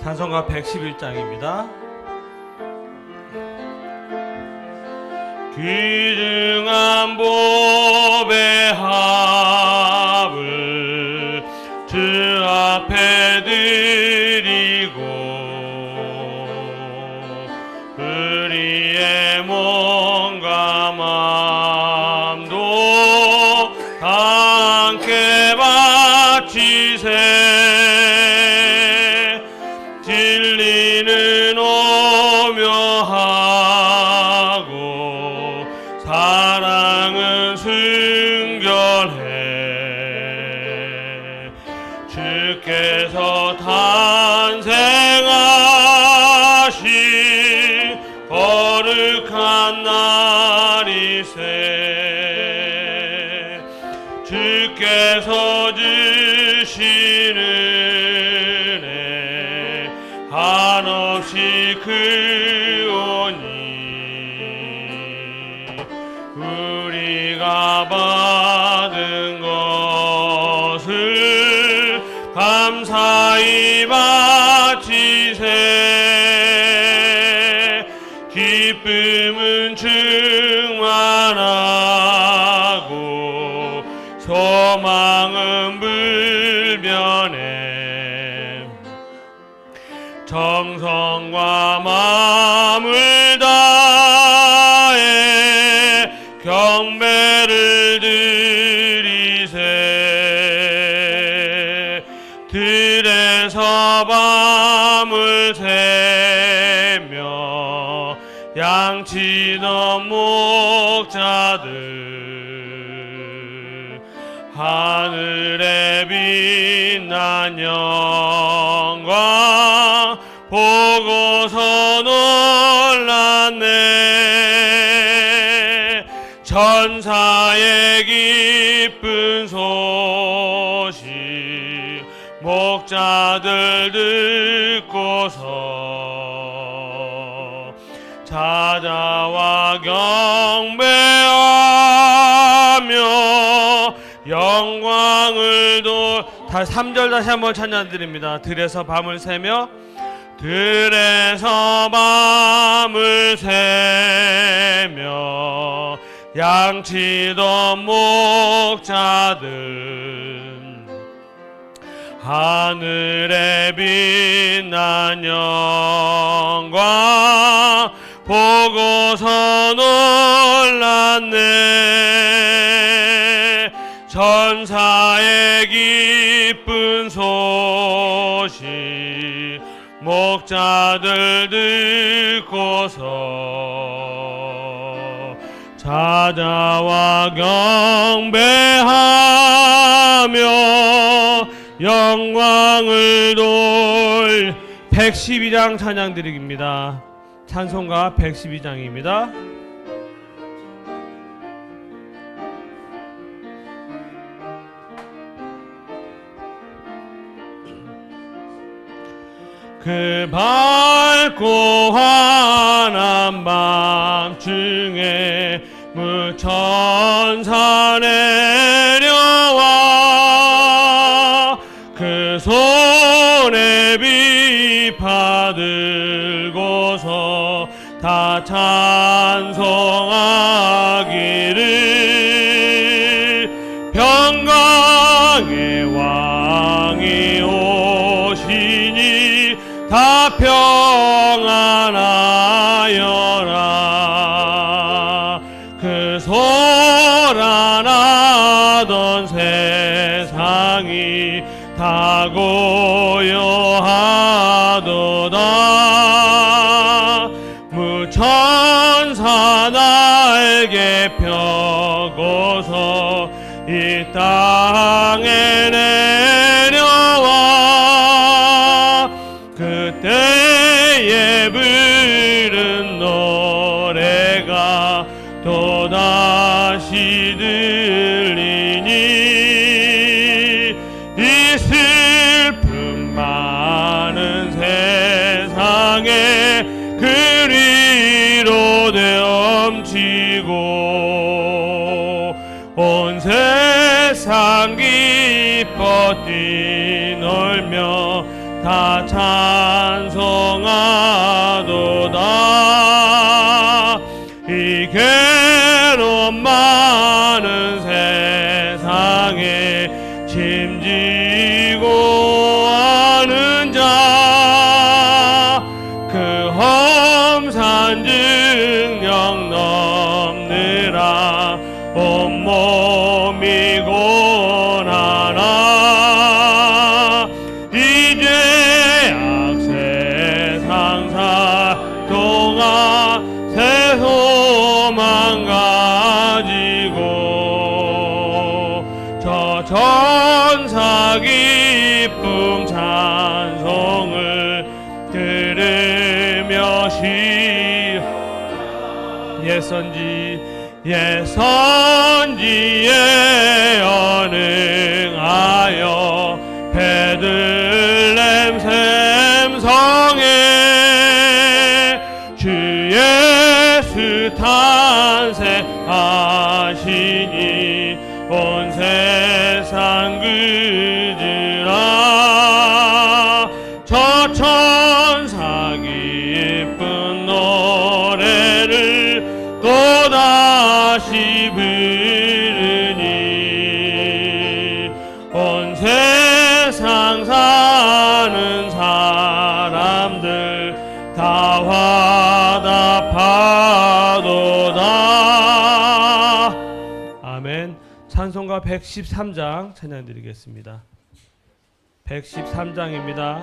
찬송가 111장입니다. 귀중한 보배 합을 주 앞에 드리고 우리의 몸과 마음도 함께 바치세. 진리는 오묘하고 사랑은 순결해. 주께서 탄생하신 거룩한 날이세. 주께서 주시는 은혜 한없이 크오니 우리가 받은 것을 감사히 바치세. 기쁨은 충만하고 소망은 불변해. 정성과 마음을 다해 경배를 드리세. 들에서 밤을 새며 양치던 목자들 하늘에 빛난 영광 보고서 놀랐네. 천사의 기쁜 소식 목자들 듣고서 찾아와 경배하며 영광을 3절 다시 한번 찬양드립니다. 들에서 밤을 새며 들에서 밤을 새며 양치던 목자들 하늘에 빛난 영광 보고서 놀랐네. 천사의 기쁜 소식 목자들 듣고서 찾아와 경배하며 영광을 돌 112장 찬양 드립니다. 찬송가 112장입니다. 그 밝고 환한 밤중에 무천사 내려와 그 손에 비파 들고서 다 찬송하기를 평강의 왕이 오시니 다 평안하여라. 그 소란하던 세상이 다 고요하도다. 무천사 날개 펴고서 이 땅에 내려와 그때에 부른 노래가 또다시 들리니 이 슬픔 많은 세상에 그리로 되엄치고 온 세상 기뻐 뛰놀며 다 찬송하도다. 이 괴로움 많은 세상에 짐지고 하는 자, 그 험산 증령 넘느라 온몸이 고난하나 이 죄악 세상 살동안 새 소망 가지고 저 전사 기쁨 찬송을 들으며 예선지에 언응하여 베들렘 샘성에 주 예수 탄생하시니 온 세상 그즈라. 저 천사 기쁜 노래를 또다시 부르니 온 세상 사는 사람들 다 화답하도다. 아멘. 찬송가 113장 찬양드리겠습니다. 113장입니다.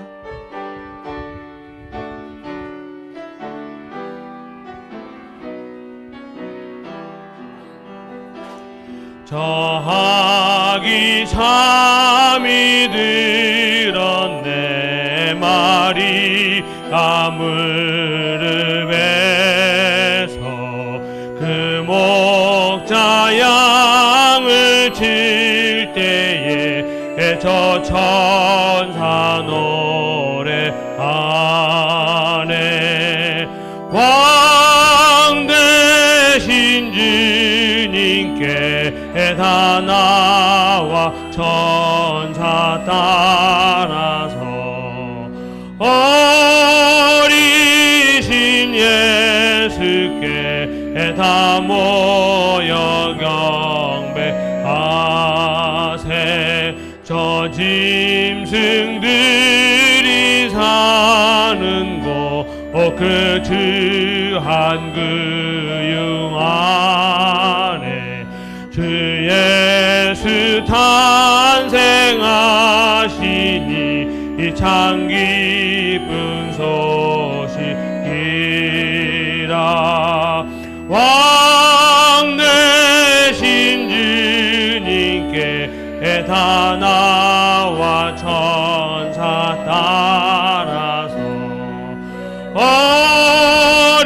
저하기 잠이 들었네 마리아 무릎에서 그 목자 양을 칠 때에 저 천사 노래하네. 왕 대신 주님께 다 나와 천사 따라서 어리신 예수께 다 모여 경배하세. 저 짐승들이 사는 곳 그 주한 그융 안에 주 예수 탄생하시니 이 참 기쁜 소식이라. 왕 대신 주님께 다 나와 천사 따라서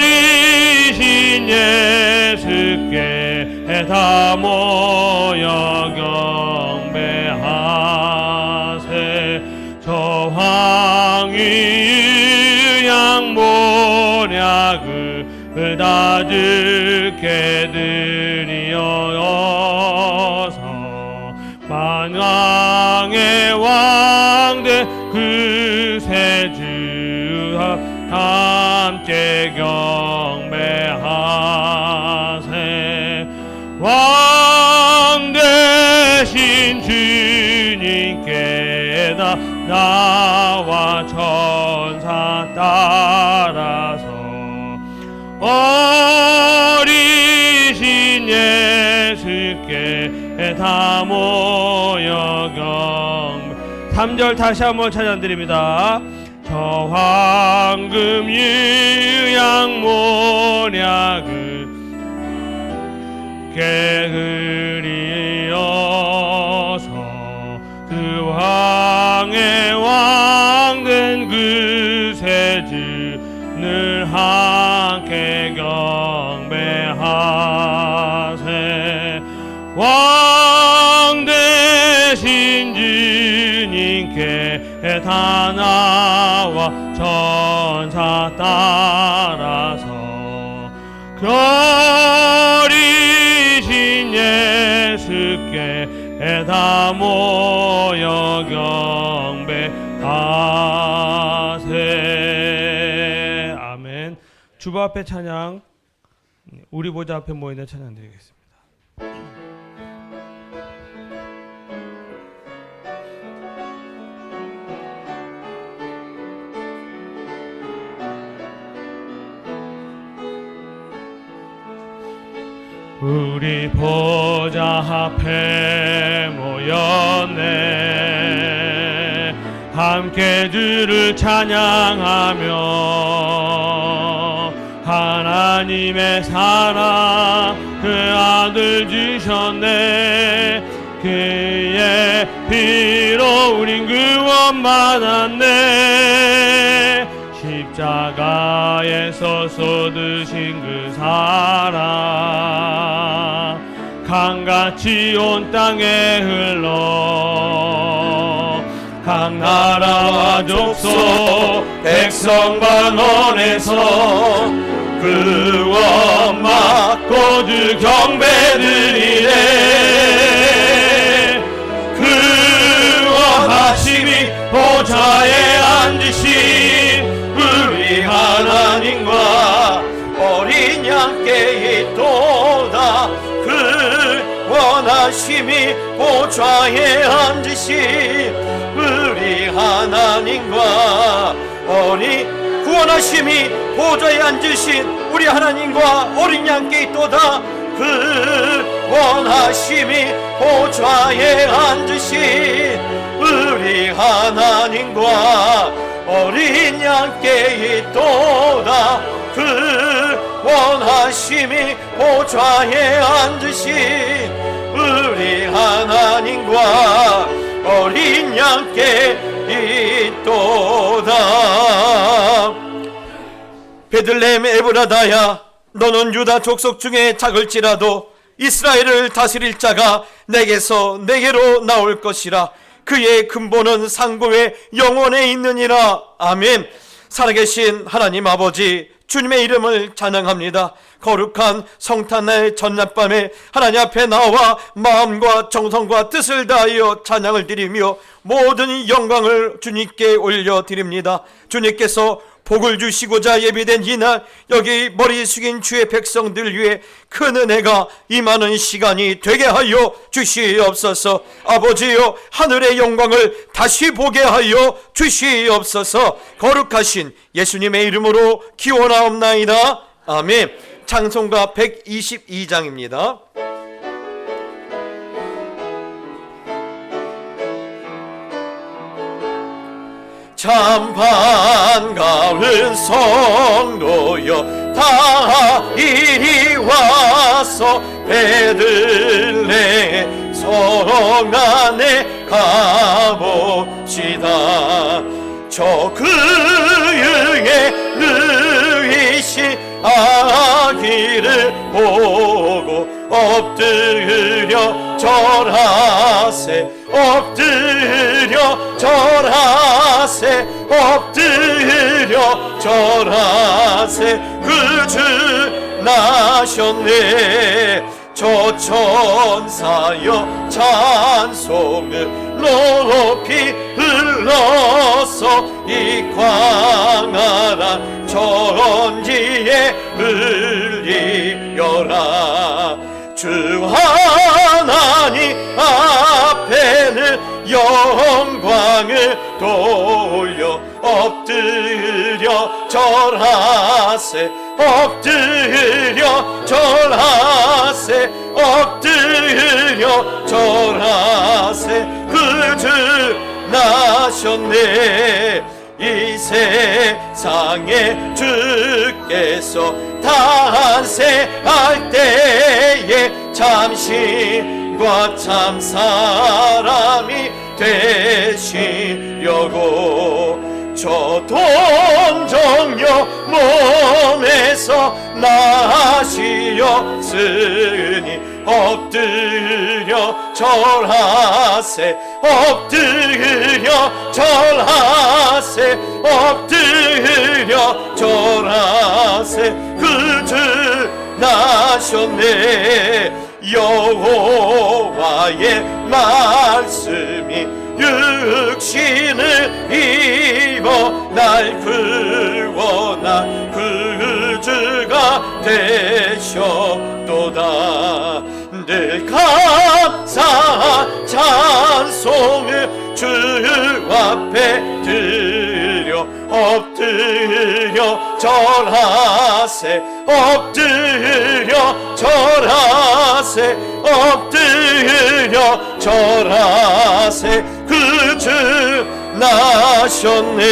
어리신 예수께 다 모여 경배하세. 저 황이 양모략을 다 주께 드리어서 만왕의 왕대 그 세주 함께 경배하세. 왕 대신 주님께 다 나와 천사 따라서 어리신 예수께 다 모여 경배. 3절 다시 한번 찬양드립니다. 저 황금 유양 모략을 게으리어서 그 왕의 왕된 그 세주를 함께 경배하세. 왕 대신 주님께 다 나와 천사 따라서 그 어리신 예수께 다 모여 경배하세. 하세. 아멘. 주보 앞에 찬양, 우리 보좌 앞에 모이는 찬양 드리겠습니다. 우리 보좌 앞에 모였네. 함께 주를 찬양하며 하나님의 사랑 그 아들 주셨네. 그의 피로 우린 구원 받았네. 십자가에서 쏟으신 그 사랑 강같이 온 땅에 흘러 각 나라와 족속 백성 방언에서 구원 받고 주 경배드리네. 구원하심이 보좌에 앉으신 우리 하나님과 어린 양께 있도다. 구원하심이 보좌에 앉으신 우리 하나님과 구원하심이 보좌에 앉으신 우리 하나님과 어린 양께 있도다. 구원하심이 보좌에 앉으신 우리 하나님과 어린 양께 있도다. 구원하심이 보좌에 앉으신 우리 하나님과 어린 양께 있도다. 베들레헴 에브라다야, 너는 유다 족속 중에 작을지라도 이스라엘을 다스릴 자가 내게서 내게로 나올 것이라. 그의 근본은 상고의 영원에 있느니라. 아멘. 살아계신 하나님 아버지, 주님의 이름을 찬양합니다. 거룩한 성탄날 전날밤에 하나님 앞에 나와 마음과 정성과 뜻을 다하여 찬양을 드리며 모든 영광을 주님께 올려드립니다. 주님께서 복을 주시고자 예비된 이날, 여기 머리 숙인 주의 백성들 위해 큰 은혜가 임하는 시간이 되게 하여 주시옵소서. 아버지여, 하늘의 영광을 다시 보게 하여 주시옵소서. 거룩하신 예수님의 이름으로 기원하옵나이다. 아멘. 찬송가 122장입니다. 참 반가운 성도여, 다 이리 와서 베들레헴 성 안에 가봅시다. 저 그의 누이신 아기를 보고 엎드려 절하세. 엎드려 절하세. 엎드려 절하세. 그 주 나셨네. 저 천사여 찬송을 높이 흘러서 이 광활한 천지에 울리려라. 주 하나님 앞에는 영광을 돌려 엎드려 절하세. 엎드려 절하세. 엎드려 절하세. 그 주 나셨네. 이 세상에 주께서 탄생할 때에 참신과 참 사람이 되시려고 저 동정녀 몸에서 나시었으니 엎드려 절하세. 엎드려 절하세. 엎드려 절하세. 그 주 나셨네. 여호와의 말씀이 육신을 날 구원한 구주가 되셨도다. 늘 감사 찬송을 주 앞에 드려 엎드려 절하세 엎드려 절하세 엎드려 절하세 구주 나셨네.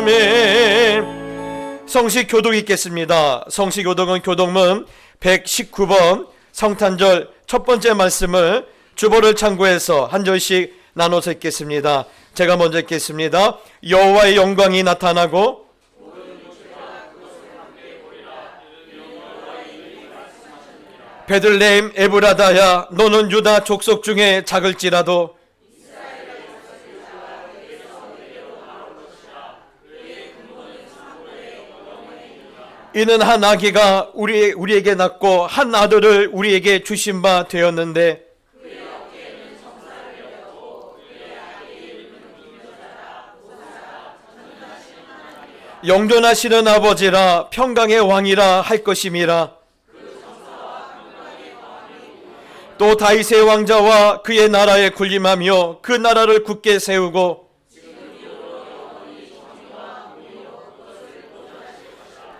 아멘. 성식 교독 읽겠습니다. 성식 교독은 교독문 119번 성탄절 첫 번째 말씀을 주보를 참고해서 한 절씩 나눠서 읽겠습니다. 제가 먼저 읽겠습니다. 여호와의 영광이 나타나고 베들레헴 에브라다야 너는 유다 족속 중에 작을지라도 이는 한 아기가 우리에게 낳고 한 아들을 우리에게 주신 바 되었는데 영존하시는 아버지라 평강의 왕이라 할 것임이라. 또 다윗의 왕자와 그의 나라에 군림하며 그 나라를 굳게 세우고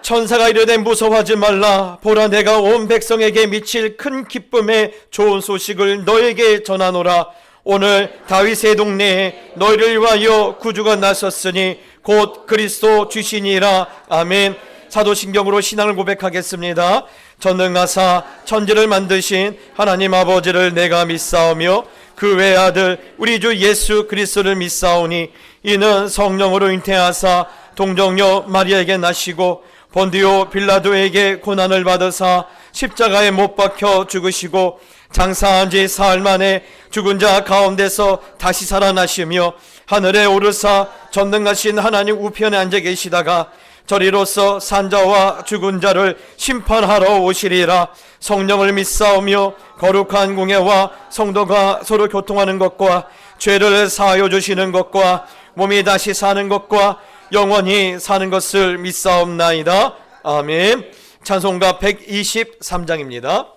천사가 이르되 무서워하지 말라. 보라 내가 온 백성에게 미칠 큰 기쁨의 좋은 소식을 너에게 전하노라. 오늘 다윗의 동네에 너희를 위하여 구주가 나섰으니 곧 그리스도 주시니라. 아멘. 사도신경으로 신앙을 고백하겠습니다. 전능하사 천지를 만드신 하나님 아버지를 내가 믿사오며 그 외아들 우리 주 예수 그리스도를 믿사오니 이는 성령으로 잉태하사 동정녀 마리아에게 나시고 본디오 빌라도에게 고난을 받으사 십자가에 못 박혀 죽으시고 장사한 지 사흘 만에 죽은 자 가운데서 다시 살아나시며 하늘에 오르사 전능하신 하나님 우편에 앉아 계시다가 저리로서 산자와 죽은 자를 심판하러 오시리라. 성령을 믿사오며 거룩한 공예와 성도가 서로 교통하는 것과 죄를 사하여 주시는 것과 몸이 다시 사는 것과 영원히 사는 것을 믿사옵나이다. 아멘. 찬송가 123장입니다.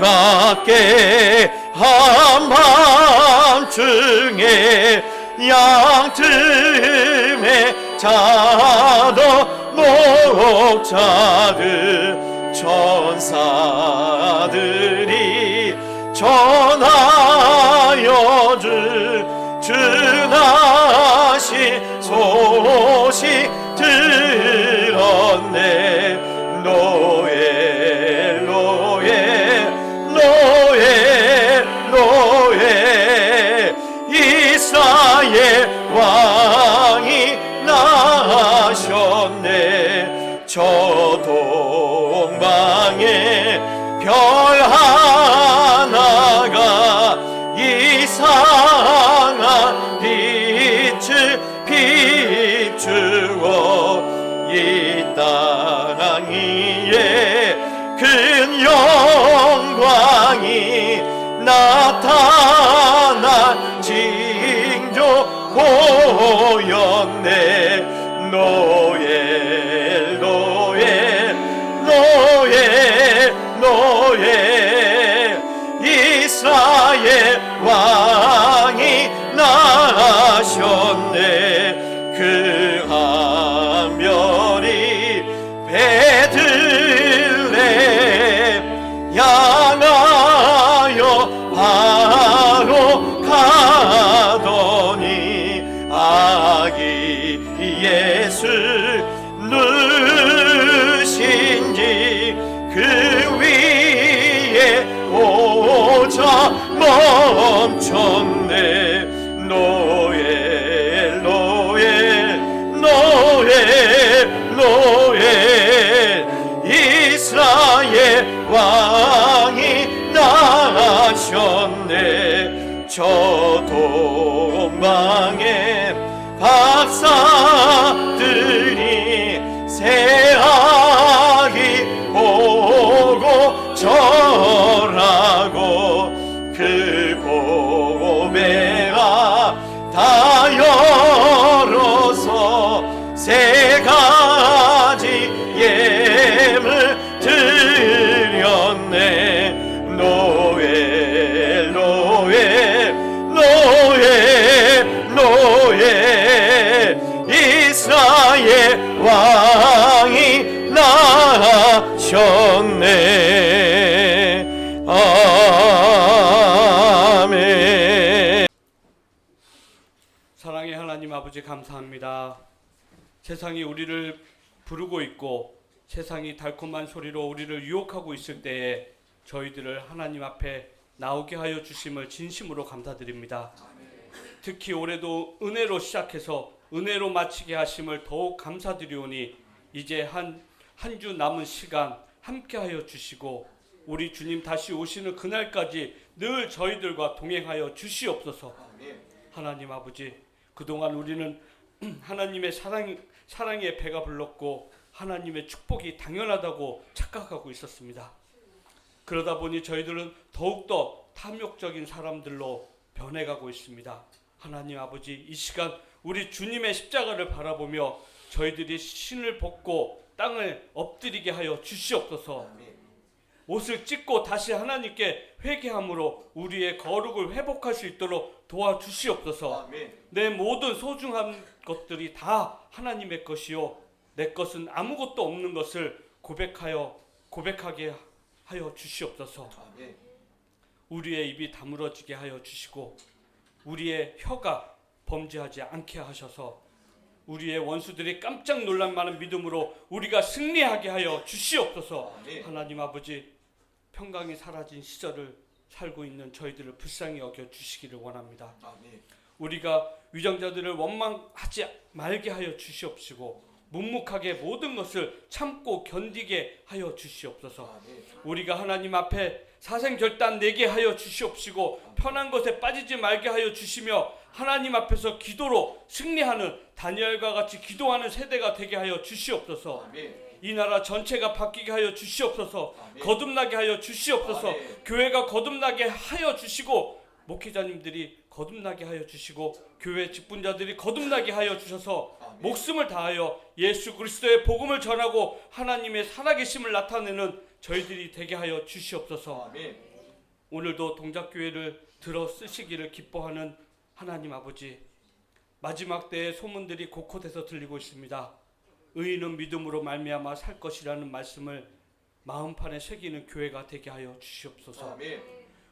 저들밖에 한밤중에 양틈에 자던 목자들 천사들이 전하여 주나신 소식 들었네. 노엘 노엘 노엘 노엘 이스라엘 왕이 나셨네. 저 동방에 별 하나가 이상한 빛을 비추어 이 땅 위에 큰 영광이 나타나 징조 보였네. 노엘 노엘 노엘 노엘 이스라엘 왕이 나셨네. 그 한별이 베들레헴 향하여 바로 가더니 아기 예수 누신지 그 위에 오자 멈췄네. 노엘 노엘 노엘 노엘 이스라엘 왕이 나셨네. 저 동방에 박사들이 새하얀 후에 이스라엘 왕이 나셨네. 아멘. 사랑의 하나님 아버지, 감사합니다. 세상이 우리를 부르고 있고 세상이 달콤한 소리로 우리를 유혹하고 있을 때에 저희들을 하나님 앞에 나오게 하여 주심을 진심으로 감사드립니다. 특히 올해도 은혜로 시작해서 은혜로 마치게 하심을 더욱 감사드리오니 이제 한 주 남은 시간 함께 하여 주시고 우리 주님 다시 오시는 그날까지 늘 저희들과 동행하여 주시옵소서. 하나님 아버지, 그동안 우리는 하나님의 사랑에 배가 불렀고 하나님의 축복이 당연하다고 착각하고 있었습니다. 그러다 보니 저희들은 더욱더 탐욕적인 사람들로 변해가고 있습니다. 하나님 아버지, 이 시간 우리 주님의 십자가를 바라보며 저희들이 신을 벗고 땅을 엎드리게 하여 주시옵소서. 옷을 찢고 다시 하나님께 회개함으로 우리의 거룩을 회복할 수 있도록 도와주시옵소서. 내 모든 소중한 것들이 다 하나님의 것이요 내 것은 아무것도 없는 것을 고백하게 하여 주시옵소서. 우리의 입이 다물어지게 하여 주시고 우리의 혀가 범죄하지 않게 하셔서 우리의 원수들이 깜짝 놀랄 만한 믿음으로 우리가 승리하게 하여 주시옵소서. 하나님 아버지, 평강이 사라진 시절을 살고 있는 저희들을 불쌍히 여겨 주시기를 원합니다. 우리가 위정자들을 원망하지 말게 하여 주시옵시고 묵묵하게 모든 것을 참고 견디게 하여 주시옵소서. 우리가 하나님 앞에 사생결단 내게 하여 주시옵시고 편한 것에 빠지지 말게 하여 주시며 하나님 앞에서 기도로 승리하는 다니엘과 같이 기도하는 세대가 되게 하여 주시옵소서. 이 나라 전체가 바뀌게 하여 주시옵소서. 거듭나게 하여 주시옵소서. 교회가 거듭나게 하여 주시고 목회자님들이 거듭나게 하여 주시고 교회 직분자들이 거듭나게 하여 주셔서 목숨을 다하여 예수 그리스도의 복음을 전하고 하나님의 살아계심을 나타내는 저희들이 되게 하여 주시옵소서. 오늘도 동작교회를 들어 쓰시기를 기뻐하는 하나님 아버지, 마지막 때의 소문들이 곳곳에서 들리고 있습니다. 의인은 믿음으로 말미암아 살 것이라는 말씀을 마음판에 새기는 교회가 되게 하여 주시옵소서.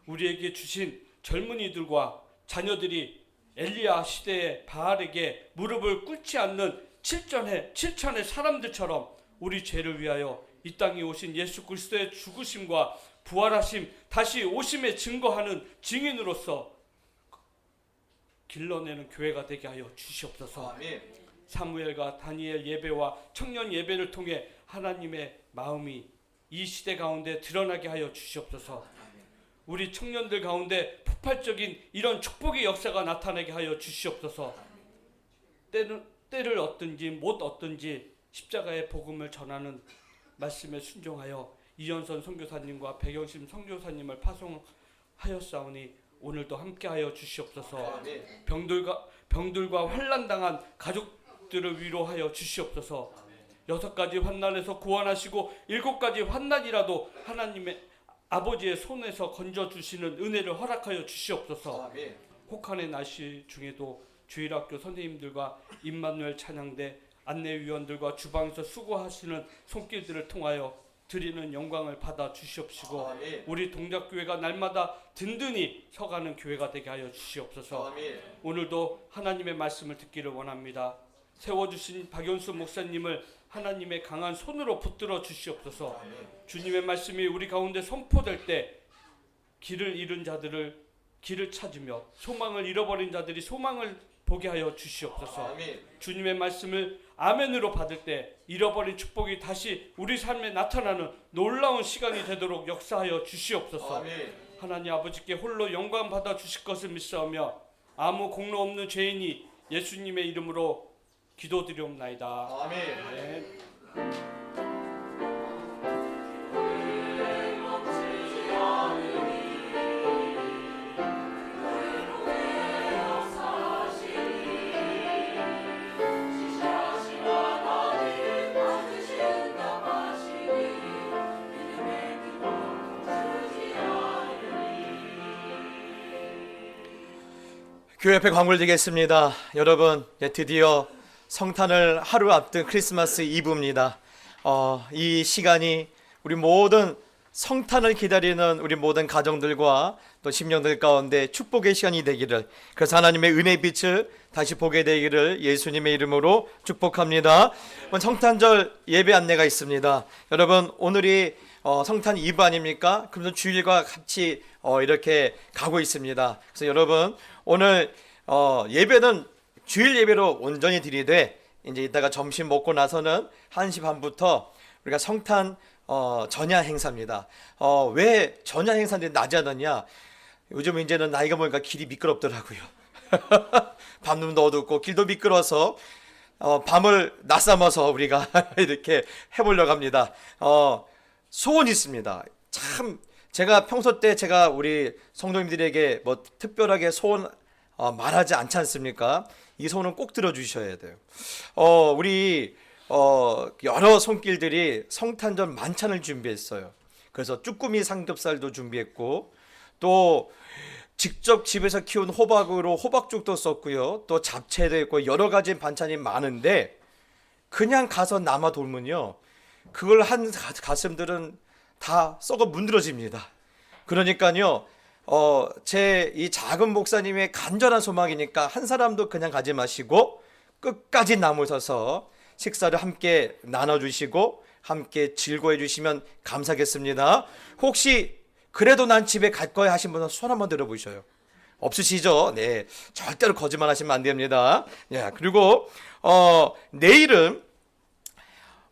우리에게 주신 젊은이들과 자녀들이 엘리야 시대의 바알에게 무릎을 꿇지 않는 7천의 사람들처럼 우리 죄를 위하여 이 땅에 오신 예수 그리스도의 죽으심과 부활하심, 다시 오심에 증거하는 증인으로서 길러내는 교회가 되게 하여 주시옵소서. 사무엘과 다니엘 예배와 청년 예배를 통해 하나님의 마음이 이 시대 가운데 드러나게 하여 주시옵소서. 우리 청년들 가운데 폭발적인 이런 축복의 역사가 나타나게 하여 주시옵소서. 때를 얻든지 못 얻든지 십자가의 복음을 전하는 말씀에 순종하여 이현선 선교사님과 백영심 선교사님을 파송하였사오니 오늘도 함께하여 주시옵소서. 병들과 환난당한 가족들을 위로하여 주시옵소서. 6가지 환난에서 구원하시고 7가지 환난이라도 하나님의 아버지의 손에서 건져주시는 은혜를 허락하여 주시옵소서. 혹한의 날씨 중에도 주일학교 선생님들과 임마누엘 찬양대 안내위원들과 주방에서 수고하시는 손길들을 통하여 드리는 영광을 받아 주시옵시고 우리 동작교회가 날마다 든든히 서가는 교회가 되게 하여 주시옵소서. 오늘도 하나님의 말씀을 듣기를 원합니다. 세워주신 박연수 목사님을 하나님의 강한 손으로 붙들어 주시옵소서. 주님의 말씀이 우리 가운데 선포될 때 길을 잃은 자들을 길을 찾으며 소망을 잃어버린 자들이 소망을 보게 하여 주시옵소서. 주님의 말씀을 아멘으로 받을 때 잃어버린 축복이 다시 우리 삶에 나타나는 놀라운 시간이 되도록 역사하여 주시옵소서. 하나님 아버지께 홀로 영광 받아 주실 것을 믿사오며 아무 공로 없는 죄인이 예수님의 이름으로 기도드리옵나이다. 아멘. 교회 옆에 광고를 드리겠습니다. 여러분, 드디어 성탄을 하루 앞둔 크리스마스 이브입니다. 이 시간이 우리 모든 성탄을 기다리는 우리 모든 가정들과 또 심령들 가운데 축복의 시간이 되기를, 그래서 하나님의 은혜의 빛을 다시 보게 되기를 예수님의 이름으로 축복합니다. 성탄절 예배 안내가 있습니다. 여러분, 오늘이 성탄 이브 아닙니까? 그래서 주일과 같이 이렇게 가고 있습니다. 그래서 여러분, 오늘 예배는 주일 예배로 온전히 드리되, 이제 이따가 점심 먹고 나서는 1시 반부터 우리가 성탄 전야 행사입니다. 왜 전야 행사인데 낮에 하느냐? 요즘 이제는 나이가 먹으니까 길이 미끄럽더라고요. 밤눈도 어둡고 길도 미끄러워서 밤을 낮삼아서 우리가 이렇게 해보려고 합니다. 소원이 있습니다. 참 제가 평소 때 제가 우리 성도님들에게 뭐 특별하게 소원 말하지 않지 않습니까? 이 소원은 꼭 들어주셔야 돼요. 우리 여러 손길들이 성탄절 만찬을 준비했어요. 그래서 쭈꾸미 삼겹살도 준비했고, 또 직접 집에서 키운 호박으로 호박죽도 썼고요. 또 잡채도 있고 여러 가지 반찬이 많은데, 그냥 가서 남아 돌면요, 그걸 한 가슴들은 다 썩어 문드러집니다. 그러니까요, 제 이 작은 목사님의 간절한 소망이니까 한 사람도 그냥 가지 마시고 끝까지 남으셔서 식사를 함께 나눠주시고 함께 즐거워해 주시면 감사하겠습니다. 혹시 그래도 난 집에 갈 거야 하신 분은 손 한번 들어보셔요. 없으시죠? 네, 절대로 거짓말 하시면 안 됩니다. 그리고 내일은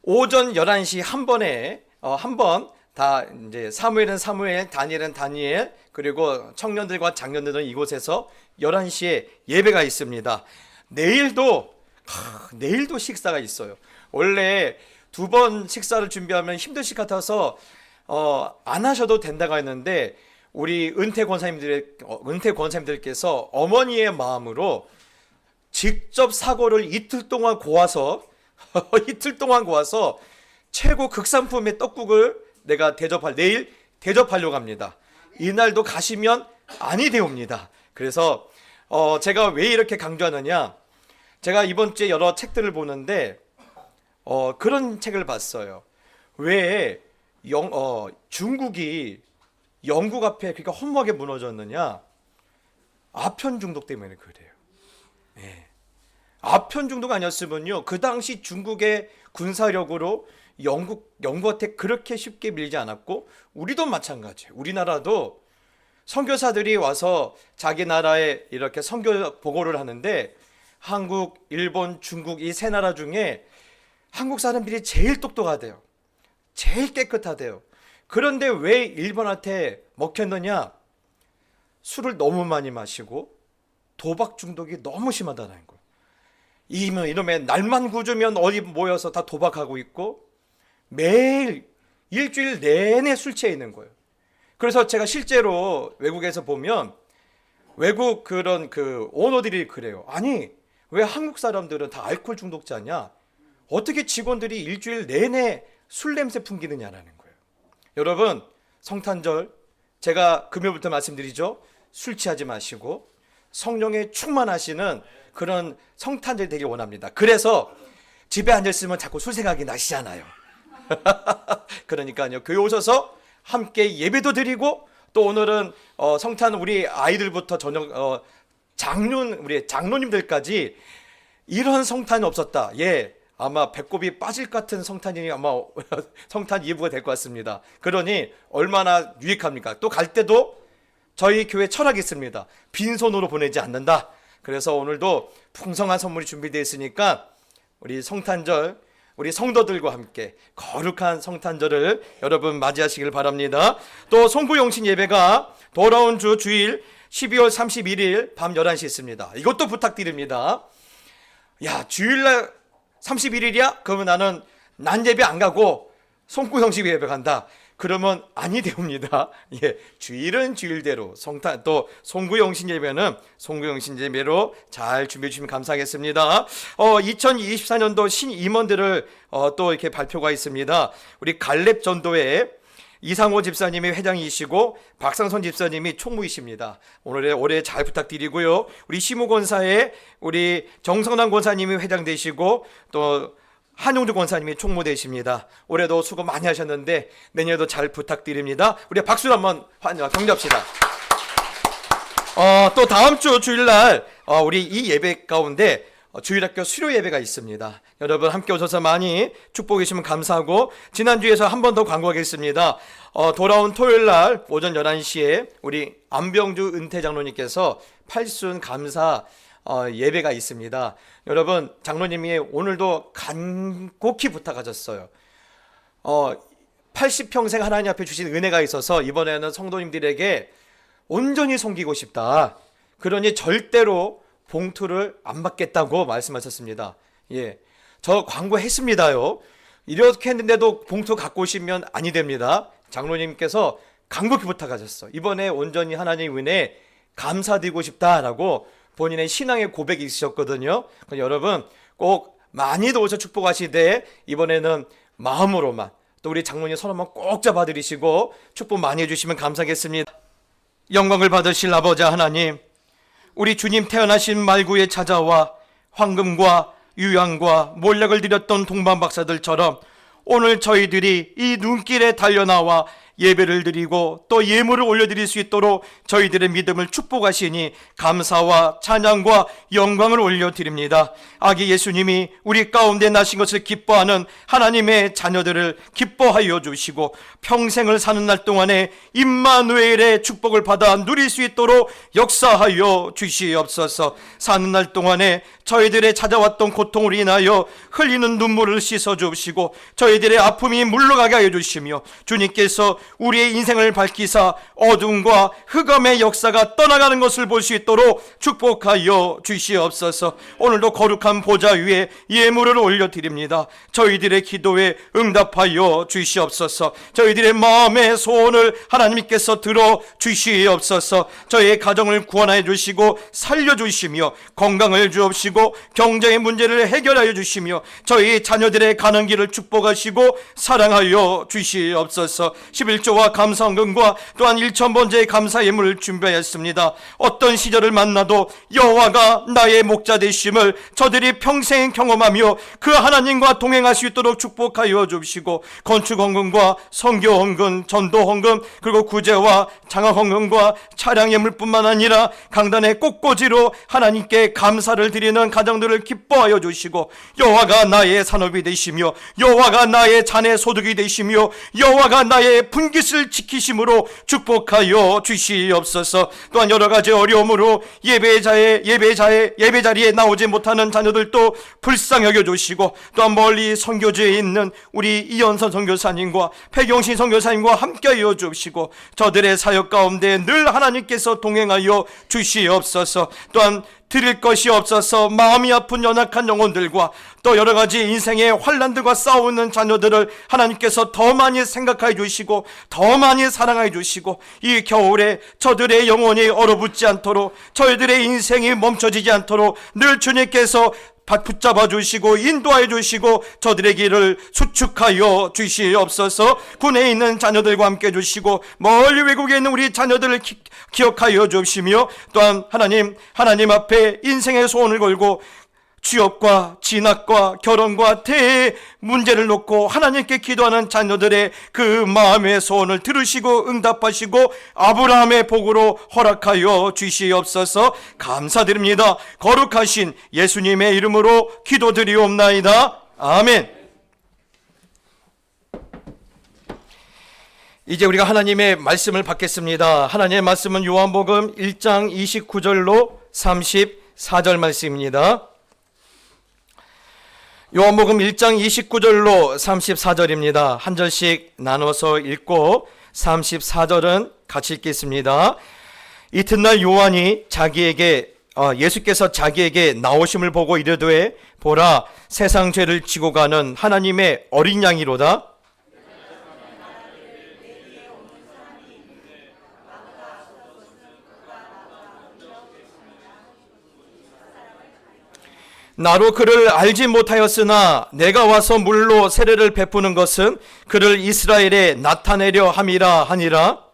오전 11시 한 번에 한 번 다 이제 사무엘은 사무엘, 다니엘은 다니엘, 그리고 청년들과 장년들은 이곳에서 11시에 예배가 있습니다. 내일도 식사가 있어요. 원래 2번 식사를 준비하면 힘드실 것 같아서 안 하셔도 된다고 했는데, 우리 은퇴 권사님들께서 어머니의 마음으로 직접 사고를 이틀 동안 고아서 최고 극상품의 떡국을 내가 내일 대접하려고 합니다. 이날도 가시면 아니 되옵니다. 그래서 제가 왜 이렇게 강조하느냐, 제가 이번 주에 여러 책들을 보는데 그런 책을 봤어요. 왜 중국이 영국 앞에 그러니까 허무하게 무너졌느냐? 아편 중독 때문에 그래요. 네. 아편 중독 아니었으면요, 그 당시 중국의 군사력으로 영국한테 그렇게 쉽게 밀지 않았고, 우리도 마찬가지예요. 우리나라도 선교사들이 와서 자기 나라에 이렇게 선교 보고를 하는데, 한국, 일본, 중국 이 세 나라 중에 한국 사람들이 제일 똑똑하대요. 제일 깨끗하대요. 그런데 왜 일본한테 먹혔느냐? 술을 너무 많이 마시고 도박 중독이 너무 심하다는 거예요. 이놈의 날만 구주면 어디 모여서 다 도박하고 있고 매일 일주일 내내 술 취해 있는 거예요. 그래서 제가 실제로 외국에서 보면 외국 그런 오너들이 그래요. 아니, 왜 한국 사람들은 다 알코올 중독자냐? 어떻게 직원들이 일주일 내내 술 냄새 풍기느냐라는 거예요. 여러분, 성탄절 제가 금요일부터 말씀드리죠. 술 취하지 마시고 성령에 충만하시는 그런 성탄절이 되길 원합니다. 그래서 집에 앉아있으면 자꾸 술 생각이 나시잖아요. 그러니까요, 교회 오셔서 함께 예배도 드리고, 또 오늘은 성탄 우리 아이들부터 저녁 우리 장로님들까지 이런 성탄이 없었다. 아마 배꼽이 빠질 것 같은 성탄이 아마 성탄 이브가 될 것 같습니다. 그러니 얼마나 유익합니까? 또 갈 때도 저희 교회 철학이 있습니다. 빈손으로 보내지 않는다. 그래서 오늘도 풍성한 선물이 준비되어 있으니까 우리 성탄절 우리 성도들과 함께 거룩한 성탄절을 여러분 맞이하시길 바랍니다. 또 송구영신 예배가 돌아온 주일 12월 31일 밤 11시 있습니다. 이것도 부탁드립니다. 주일날 31일이야? 그러면 나는 난 예배 안 가고 송구영신 예배 간다. 그러면 아니 되옵니다. 주일은 주일대로 성탄 또 송구영신 예배는 송구영신 예배로 잘 준비해 주시면 감사하겠습니다. 2024년도 신임원들을 또 이렇게 발표가 있습니다. 우리 갈렙 전도회 이상호 집사님이 회장이시고 박상선 집사님이 총무이십니다. 올해 잘 부탁드리고요. 우리 시무권사에 우리 정성남 권사님이 회장 되시고 또 한용주 권사님이 총무 되십니다. 올해도 수고 많이 하셨는데 내년에도 잘 부탁드립니다. 우리 박수로 한번 격려합시다. 또 다음 주 주일날 우리 이 예배 가운데 주일학교 수료 예배가 있습니다. 여러분 함께 오셔서 많이 축복해 주시면 감사하고, 지난주에서 한 번 더 광고하겠습니다. 돌아온 토요일날 오전 11시에 우리 안병주 은퇴 장로님께서 80순 감사 예배가 있습니다. 여러분, 장로님이 오늘도 간곡히 부탁하셨어요. 80평생 하나님 앞에 주신 은혜가 있어서 이번에는 성도님들에게 온전히 섬기고 싶다. 그러니 절대로 봉투를 안 받겠다고 말씀하셨습니다. 예, 저 광고했습니다요. 이렇게 했는데도 봉투 갖고 오시면 아니 됩니다. 장로님께서 간곡히 부탁하셨어. 이번에 온전히 하나님 은혜 감사드리고 싶다라고 본인의 신앙의 고백이 있으셨거든요. 여러분 꼭 많이도 오셔 축복하시되 이번에는 마음으로만, 또 우리 장로님 손 한번 꼭 잡아드리시고 축복 많이 해주시면 감사하겠습니다. 영광을 받으실 아버지 하나님, 우리 주님 태어나신 말구에 찾아와 황금과 유향과 몰약을 드렸던 동방 박사들처럼 오늘 저희들이 이 눈길에 달려나와 예배를 드리고 또 예물을 올려드릴 수 있도록 저희들의 믿음을 축복하시니 감사와 찬양과 영광을 올려드립니다. 아기 예수님이 우리 가운데 나신 것을 기뻐하는 하나님의 자녀들을 기뻐하여 주시고 평생을 사는 날 동안에 임마누엘의 축복을 받아 누릴 수 있도록 역사하여 주시옵소서. 사는 날 동안에 저희들의 찾아왔던 고통을 인하여 흘리는 눈물을 씻어 주시고 저희들의 아픔이 물러가게 하여 주시며 주님께서 우리의 인생을 밝히사 어둠과 흑암의 역사가 떠나가는 것을 볼 수 있도록 축복하여 주시옵소서. 오늘도 거룩한 보좌 위에 예물을 올려드립니다. 저희들의 기도에 응답하여 주시옵소서. 저희들의 마음의 소원을 하나님께서 들어 주시옵소서. 저희의 가정을 구원하여 주시고 살려주시며 건강을 주옵시고 경제의 문제를 해결하여 주시며 저희 자녀들의 가는 길을 축복하시고 사랑하여 주시옵소서. 11조와 감사헌금과 또한 1,000번째의 감사 예물을 준비하였습니다. 어떤 시절을 만나도 여호와가 나의 목자 되심을 저들이 평생 경험하며 그 하나님과 동행할 수 있도록 축복하여 주시고 건축헌금과 선교헌금, 전도헌금, 그리고 구제와 장학헌금과 차량 예물뿐만 아니라 강단의 꽃꽂이로 하나님께 감사를 드리는 가정들을 기뻐하여 주시고 여호와가 나의 산업이 되시며 여호와가 나의 자녀 소득이 되시며 여호와가 나의 분깃을 지키심으로 축복하여 주시옵소서. 또한 여러 가지 어려움으로 예배 자리에 나오지 못하는 자녀들도 불쌍히 여겨 주시고 또한 멀리 선교지에 있는 우리 이현선 선교사님과 백용신 선교사님과 함께하여 주시고 저들의 사역 가운데 늘 하나님께서 동행하여 주시옵소서. 또한 드릴 것이 없어서 마음이 아픈 연약한 영혼들과 또 여러 가지 인생의 환난들과 싸우는 자녀들을 하나님께서 더 많이 생각하여 주시고 더 많이 사랑하여 주시고 이 겨울에 저들의 영혼이 얼어붙지 않도록 저희들의 인생이 멈춰지지 않도록 늘 주님께서 붙잡아 주시고 인도하여 주시고 저들의 길을 수축하여 주시옵소서. 군에 있는 자녀들과 함께 해 주시고 멀리 외국에 있는 우리 자녀들을 기억하여 주시며 또한 하나님 앞에 인생의 소원을 걸고 취업과 진학과 결혼과 대의 문제를 놓고 하나님께 기도하는 자녀들의 그 마음의 소원을 들으시고 응답하시고 아브라함의 복으로 허락하여 주시옵소서. 감사드립니다. 거룩하신 예수님의 이름으로 기도드리옵나이다. 아멘. 이제 우리가 하나님의 말씀을 받겠습니다. 하나님의 말씀은 요한복음 1장 29절로 34절 말씀입니다. 요한복음 1장 29절로 34절입니다. 한 절씩 나눠서 읽고 34절은 같이 읽겠습니다. 이튿날 요한이 예수께서 자기에게 나오심을 보고 이르되 보라, 세상 죄를 지고 가는 하나님의 어린 양이로다. 나로 그를 알지 못하였으나 내가 와서 물로 세례를 베푸는 것은 그를 이스라엘에 나타내려 함이라 하니라.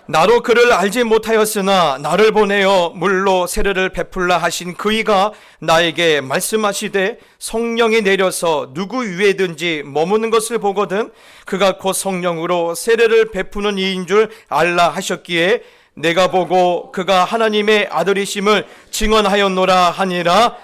나로 그를 알지 못하였으나 나를 보내어 물로 세례를 베풀라 하신 그이가 나에게 말씀하시되 성령이 내려서 누구 위에든지 머무는 것을 보거든 그가 곧 성령으로 세례를 베푸는 이인 줄 알라 하셨기에 내가 보고 그가 하나님의 아들이심을 증언하였노라 하니라.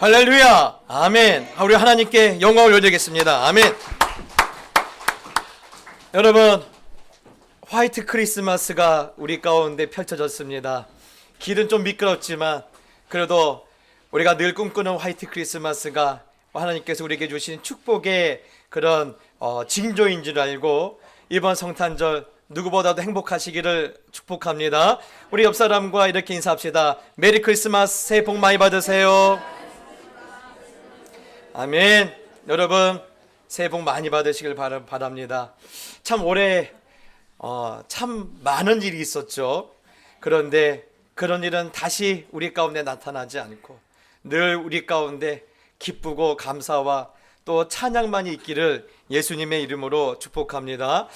할렐루야, 아멘. 우리 하나님께 영광을 올리겠습니다. 아멘. 여러분, 화이트 크리스마스가 우리 가운데 펼쳐졌습니다. 길은 좀 미끄럽지만 그래도 우리가 늘 꿈꾸는 화이트 크리스마스가 하나님께서 우리에게 주신 축복의 그런 징조인 줄 알고 이번 성탄절 누구보다도 행복하시기를 축복합니다. 우리 옆 사람과 이렇게 인사합시다. 메리 크리스마스, 새해 복 많이 받으세요. 아멘. 여러분, 새해 복 많이 받으시길 바랍니다. 참 올해 참 많은 일이 있었죠. 그런데 그런 일은 다시 우리 가운데 나타나지 않고 늘 우리 가운데 기쁘고 감사와 또 찬양만이 있기를 예수님의 이름으로 축복합니다.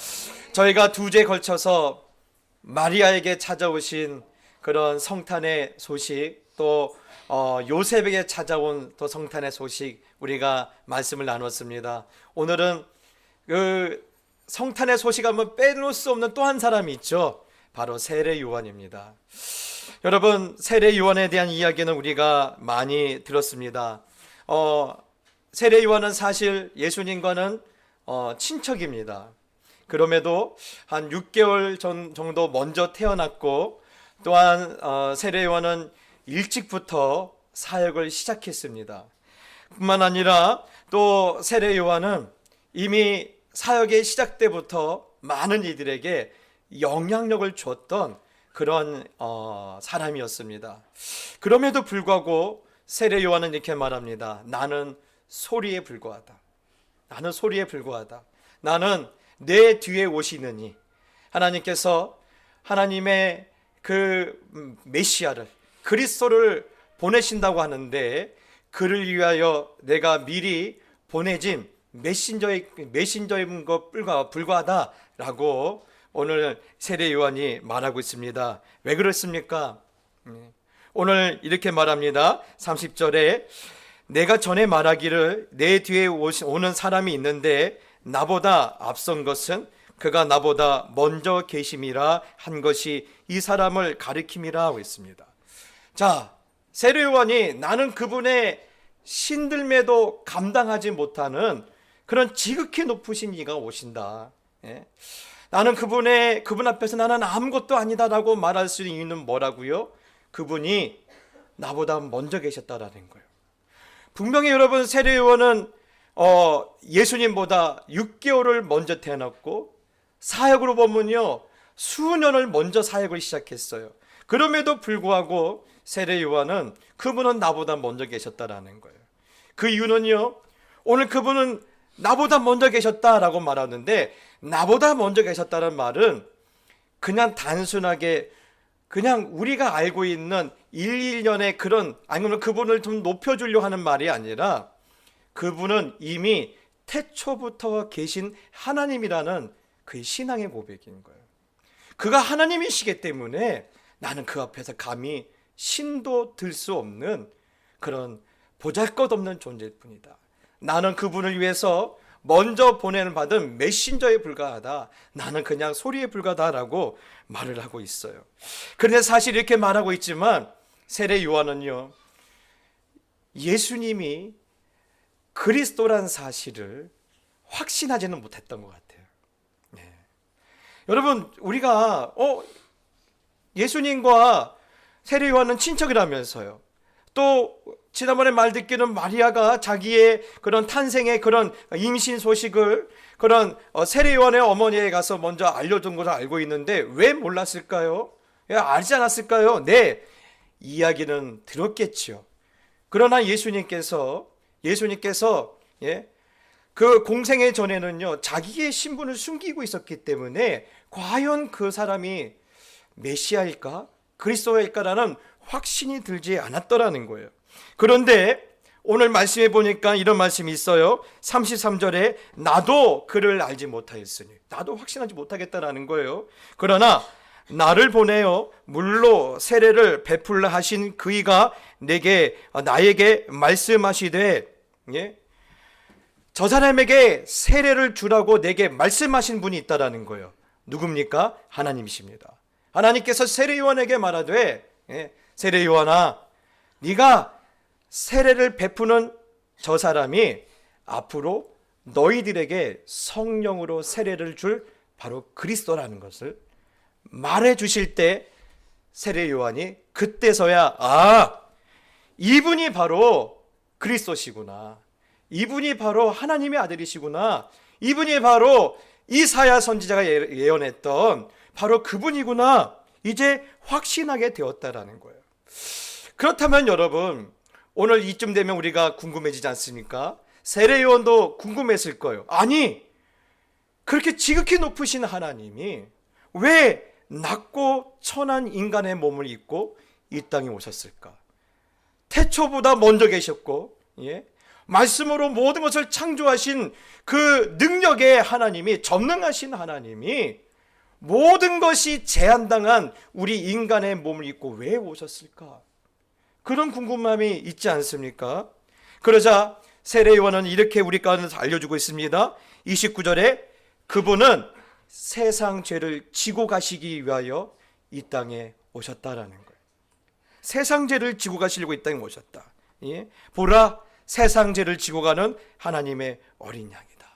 저희가 2주에 걸쳐서 마리아에게 찾아오신 그런 성탄의 소식, 또 요셉에게 찾아온 또 성탄의 소식 우리가 말씀을 나눴습니다. 오늘은 그 성탄의 소식 한번 빼놓을 수 없는 또 한 사람이 있죠. 바로 세례 요한입니다. 여러분, 세례 요한에 대한 이야기는 우리가 많이 들었습니다. 세례 요한은 사실 예수님과는 친척입니다. 그럼에도 한 6개월 정도 먼저 태어났고, 또한 세례 요한은 일찍부터 사역을 시작했습니다. 뿐만 아니라 또 세례 요한은 이미 사역의 시작 때부터 많은 이들에게 영향력을 줬던 그런 사람이었습니다. 그럼에도 불구하고 세례 요한은 이렇게 말합니다. 나는 소리에 불과하다. 나는 소리에 불과하다. 나는 내 뒤에 오시느니 하나님께서 하나님의 그 메시아를, 그리스도를 보내신다고 하는데, 그를 위하여 내가 미리 보내진 메신저인 것과 불과하다라고 오늘 세례 요한이 말하고 있습니다. 왜 그렇습니까? 오늘 이렇게 말합니다. 30절에 내가 전에 말하기를 내 뒤에 오는 사람이 있는데 나보다 앞선 것은 그가 나보다 먼저 계심이라 한 것이 이 사람을 가리킴이라 하고 있습니다. 자, 세례 요한이 나는 그분의 신들매도 감당하지 못하는 그런 지극히 높으신 이가 오신다. 나는 그분 앞에서 나는 아무것도 아니다라고 말할 수 있는 이유는 뭐라고요? 그분이 나보다 먼저 계셨다라는 거예요. 분명히 여러분, 세례 요한은 예수님보다 6개월을 먼저 태어났고 사역으로 보면요 수년을 먼저 사역을 시작했어요. 그럼에도 불구하고 세례 요한은 그분은 나보다 먼저 계셨다라는 거예요. 그 이유는요, 오늘 그분은 나보다 먼저 계셨다라고 말하는데, 나보다 먼저 계셨다는 말은 그냥 단순하게 그냥 우리가 알고 있는 일일년의 그런, 아니면 그분을 좀 높여주려 하는 말이 아니라 그분은 이미 태초부터 계신 하나님이라는 그 신앙의 고백인 거예요. 그가 하나님이시기 때문에 나는 그 앞에서 감히 신도 들 수 없는 그런 보잘것없는 존재일 뿐이다. 나는 그분을 위해서 먼저 보내는 받은 메신저에 불과하다. 나는 그냥 소리에 불과하다라고 말을 하고 있어요. 그런데 사실 이렇게 말하고 있지만 세례 요한은요, 예수님이 그리스도란 사실을 확신하지는 못했던 것 같아요. 네. 여러분, 우리가 예수님과 세례 요한은 친척이라면서요. 또 지난번에 말 듣기는 마리아가 자기의 그런 탄생의 그런 임신 소식을 그런 세례 요한의 어머니에 가서 먼저 알려준 것을 알고 있는데 왜 몰랐을까요? 알지 않았을까요? 네, 이야기는 들었겠지요. 그러나 예수님께서 그 공생애 전에는요 자기의 신분을 숨기고 있었기 때문에 과연 그 사람이 메시아일까? 그리스도일까라는 확신이 들지 않았더라는 거예요. 그런데 오늘 말씀해 보니까 이런 말씀이 있어요. 33절에 나도 그를 알지 못하였으니, 나도 확신하지 못하겠다라는 거예요. 그러나 나를 보내어 물로 세례를 베풀라 하신 그이가 나에게 말씀하시되, 저 사람에게 세례를 주라고 내게 말씀하신 분이 있다라는 거예요. 누굽니까? 하나님이십니다. 하나님께서 세례 요한에게 말하되, 세례 요한아, 네가 세례를 베푸는 저 사람이 앞으로 너희들에게 성령으로 세례를 줄 바로 그리스도라는 것을 말해 주실 때 세례 요한이 그때서야 이분이 바로 그리스도시구나, 이분이 바로 하나님의 아들이시구나, 이분이 바로 이사야 선지자가 예언했던 바로 그분이구나, 이제 확신하게 되었다라는 거예요. 그렇다면 여러분, 오늘 이쯤 되면 우리가 궁금해지지 않습니까? 세례 요한도 궁금했을 거예요. 아니, 그렇게 지극히 높으신 하나님이 왜 낮고 천한 인간의 몸을 입고 이 땅에 오셨을까? 태초보다 먼저 계셨고, 말씀으로 모든 것을 창조하신 그 능력의 하나님이, 전능하신 하나님이 모든 것이 제한당한 우리 인간의 몸을 입고 왜 오셨을까? 그런 궁금함이 있지 않습니까? 그러자 세례 요한은 이렇게 우리 가운데서 알려주고 있습니다. 29절에 그분은 세상 죄를 지고 가시기 위하여 이 땅에 오셨다라는 거예요. 세상 죄를 지고 가시려고 이 땅에 오셨다. 보라, 세상 죄를 지고 가는 하나님의 어린 양이다.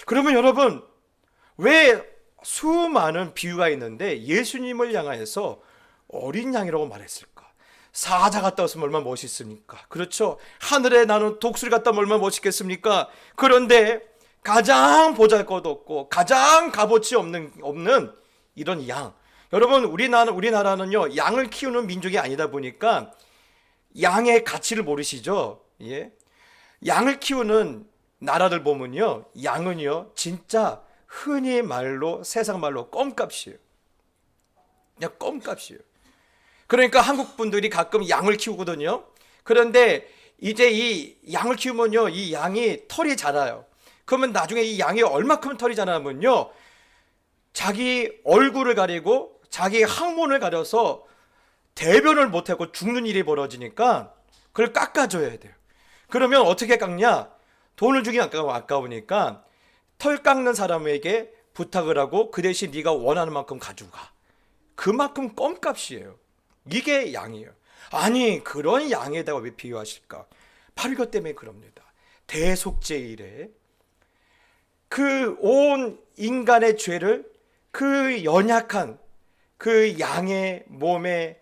그러면 여러분, 왜 수많은 비유가 있는데 예수님을 향하여서 어린 양이라고 말했을까? 사자 갔다 왔으면 얼마나 멋있습니까? 그렇죠? 하늘에 나는 독수리 갔다 오면 얼마나 멋있겠습니까? 그런데 가장 보잘것없고 가장 값어치 없는 이런 양, 여러분, 우리나라는요 양을 키우는 민족이 아니다 보니까 양의 가치를 모르시죠? 양을 키우는 나라들 보면요, 양은요 진짜 흔히 말로 세상 말로 껌값이에요. 그냥 껌값이에요. 그러니까 한국 분들이 가끔 양을 키우거든요. 그런데 이제 이 양을 키우면요, 이 양이 털이 자라요. 그러면 나중에 이 양이 얼마큼 털이 자라면요, 자기 얼굴을 가리고 자기 항문을 가려서 대변을 못하고 죽는 일이 벌어지니까 그걸 깎아줘야 돼요. 그러면 어떻게 깎냐? 돈을 주기 아까우니까 털 깎는 사람에게 부탁을 하고 그 대신 네가 원하는 만큼 가져가. 그만큼 껌값이에요. 이게 양이에요. 아니, 그런 양에다가 왜 비유하실까? 바로 이것 때문에 그럽니다. 대속죄일에 그 온 인간의 죄를 그 연약한 그 양의 몸에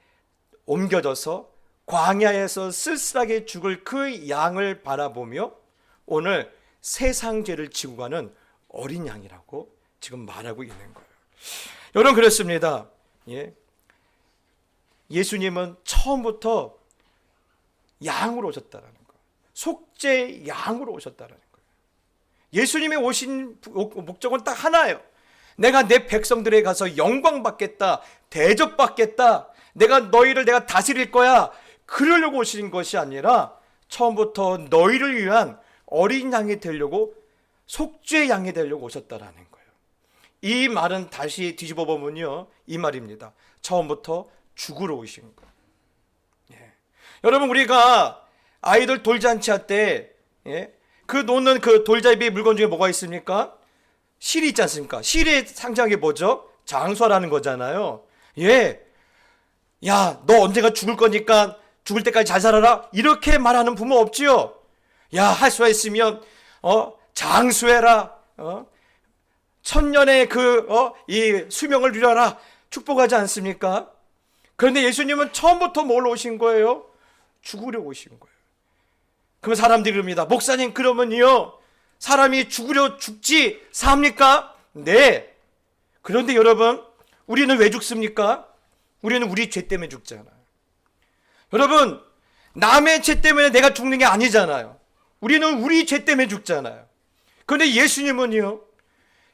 옮겨져서 광야에서 쓸쓸하게 죽을 그 양을 바라보며 오늘 세상 죄를 지고 가는 어린 양이라고 지금 말하고 있는 거예요. 여러분, 그렇습니다. 예수님은 처음부터 양으로 오셨다라는 거예요. 속죄 양으로 오셨다라는 거예요. 예수님이 오신 목적은 딱 하나예요. 내가 내 백성들에 가서 영광 받겠다, 대접 받겠다, 내가 다스릴 거야, 그러려고 오신 것이 아니라 처음부터 너희를 위한 어린 양이 되려고, 속죄 양이 되려고 오셨다라는 거예요. 이 말은 다시 뒤집어 보면요, 이 말입니다. 처음부터 죽으러 오신 거예요. 여러분, 우리가 아이들 돌잔치 할 때 그 놓는 그 돌잡이 물건 중에 뭐가 있습니까? 실이 있지 않습니까? 실의 상징한 게 뭐죠? 장수라는 거잖아요. 야, 너 언젠가 죽을 거니까 죽을 때까지 잘 살아라, 이렇게 말하는 부모 없지요? 야, 할 수가 있으면 장수해라, 천년의 이 수명을 누려라, 축복하지 않습니까? 그런데 예수님은 처음부터 뭘로 오신 거예요? 죽으려 오신 거예요. 그럼 사람들이 그럽니다. 목사님, 그러면요, 사람이 죽으려 죽지 삽니까? 네. 그런데 여러분, 우리는 왜 죽습니까? 우리는 우리 죄 때문에 죽잖아요. 여러분, 남의 죄 때문에 내가 죽는 게 아니잖아요. 우리는 우리 죄 때문에 죽잖아요. 그런데 예수님은요,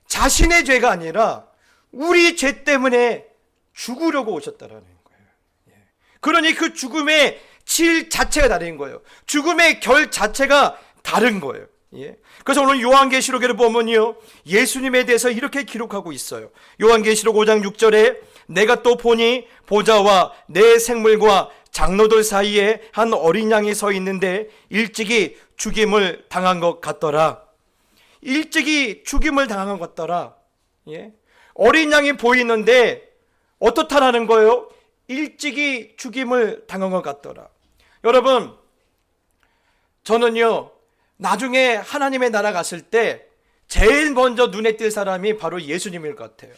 자신의 죄가 아니라 우리 죄 때문에 죽으려고 오셨다라는 거예요. 그러니 그 죽음의 질 자체가 다른 거예요. 죽음의 결 자체가 다른 거예요. 그래서 오늘 요한계시록에 보면요, 예수님에 대해서 이렇게 기록하고 있어요. 요한계시록 5장 6절에 내가 또 보니 보좌와 내 생물과 장로들 사이에 한 어린 양이 서 있는데 일찍이 죽임을 당한 것 같더라. 일찍이 죽임을 당한 것 같더라. 어린 양이 보이는데 어떻다라는 거예요? 일찍이 죽임을 당한 것 같더라. 여러분, 저는요, 나중에 하나님의 나라 갔을 때 제일 먼저 눈에 띌 사람이 바로 예수님일 것 같아요.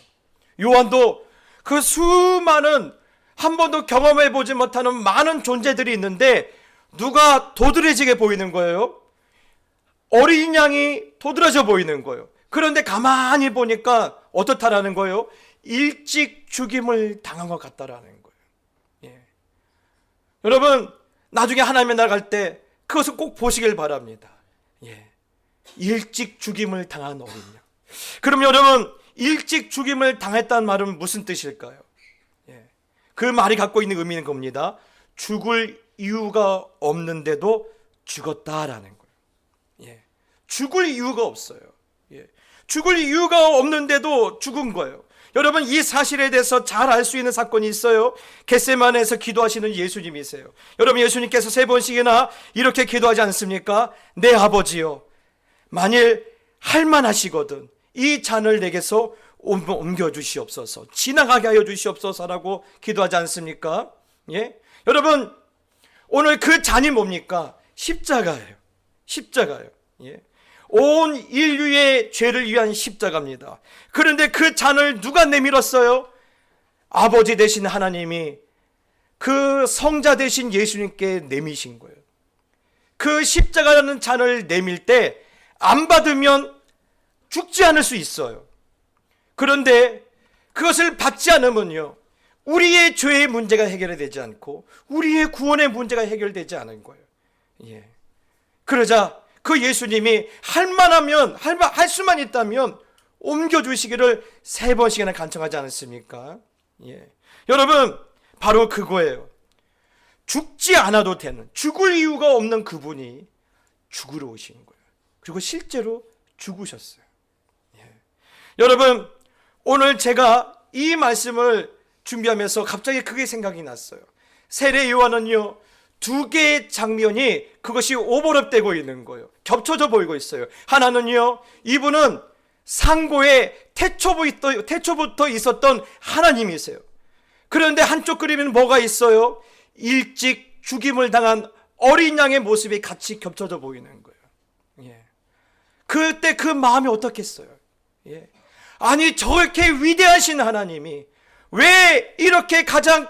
요한도 그 수많은, 한 번도 경험해 보지 못하는 많은 존재들이 있는데 누가 도드라지게 보이는 거예요? 어린 양이 도드라져 보이는 거예요. 그런데 가만히 보니까 어떻다라는 거예요? 일찍 죽임을 당한 것 같다라는 거예요. 여러분, 나중에 하나님의 나라 갈 때 그것을 꼭 보시길 바랍니다. 일찍 죽임을 당한 어린 양. 그럼 여러분, 일찍 죽임을 당했다는 말은 무슨 뜻일까요? 그 말이 갖고 있는 의미는 겁니다. 죽을 이유가 없는데도 죽었다라는 거예요. 죽을 이유가 없어요. 죽을 이유가 없는데도 죽은 거예요. 여러분, 이 사실에 대해서 잘 알 수 있는 사건이 있어요. 겟세마네에서 기도하시는 예수님이세요. 여러분, 예수님께서 3번씩이나 이렇게 기도하지 않습니까? 내 아버지여, 만일 할만하시거든 이 잔을 내게서 옮겨주시옵소서, 지나가게 하여 주시옵소서라고 기도하지 않습니까? 여러분, 오늘 그 잔이 뭡니까? 십자가예요. 십자가예요. 온 인류의 죄를 위한 십자가입니다. 그런데 그 잔을 누가 내밀었어요? 아버지 되신 하나님이 그 성자 되신 예수님께 내미신 거예요. 그 십자가라는 잔을 내밀 때 안 받으면 죽지 않을 수 있어요. 그런데 그것을 받지 않으면요, 우리의 죄의 문제가 해결되지 않고 우리의 구원의 문제가 해결되지 않은 거예요. 그러자 그 예수님이 할 수만 있다면 옮겨주시기를 3번씩이나 간청하지 않았습니까? 예. 여러분, 바로 그거예요. 죽지 않아도 되는, 죽을 이유가 없는 그분이 죽으러 오신 거예요. 그리고 실제로 죽으셨어요. 예. 여러분, 오늘 제가 이 말씀을 준비하면서 갑자기 그게 생각이 났어요. 세례 요한은요, 2개의 장면이 그것이 오버랩되고 있는 거예요. 겹쳐져 보이고 있어요. 하나는요, 이분은 상고에 태초부터 있었던 하나님이세요. 그런데 한쪽 그림에는 뭐가 있어요? 일찍 죽임을 당한 어린 양의 모습이 같이 겹쳐져 보이는 거예요. 예. 그때 그 마음이 어떻겠어요? 예. 아니, 저렇게 위대하신 하나님이 왜 이렇게 가장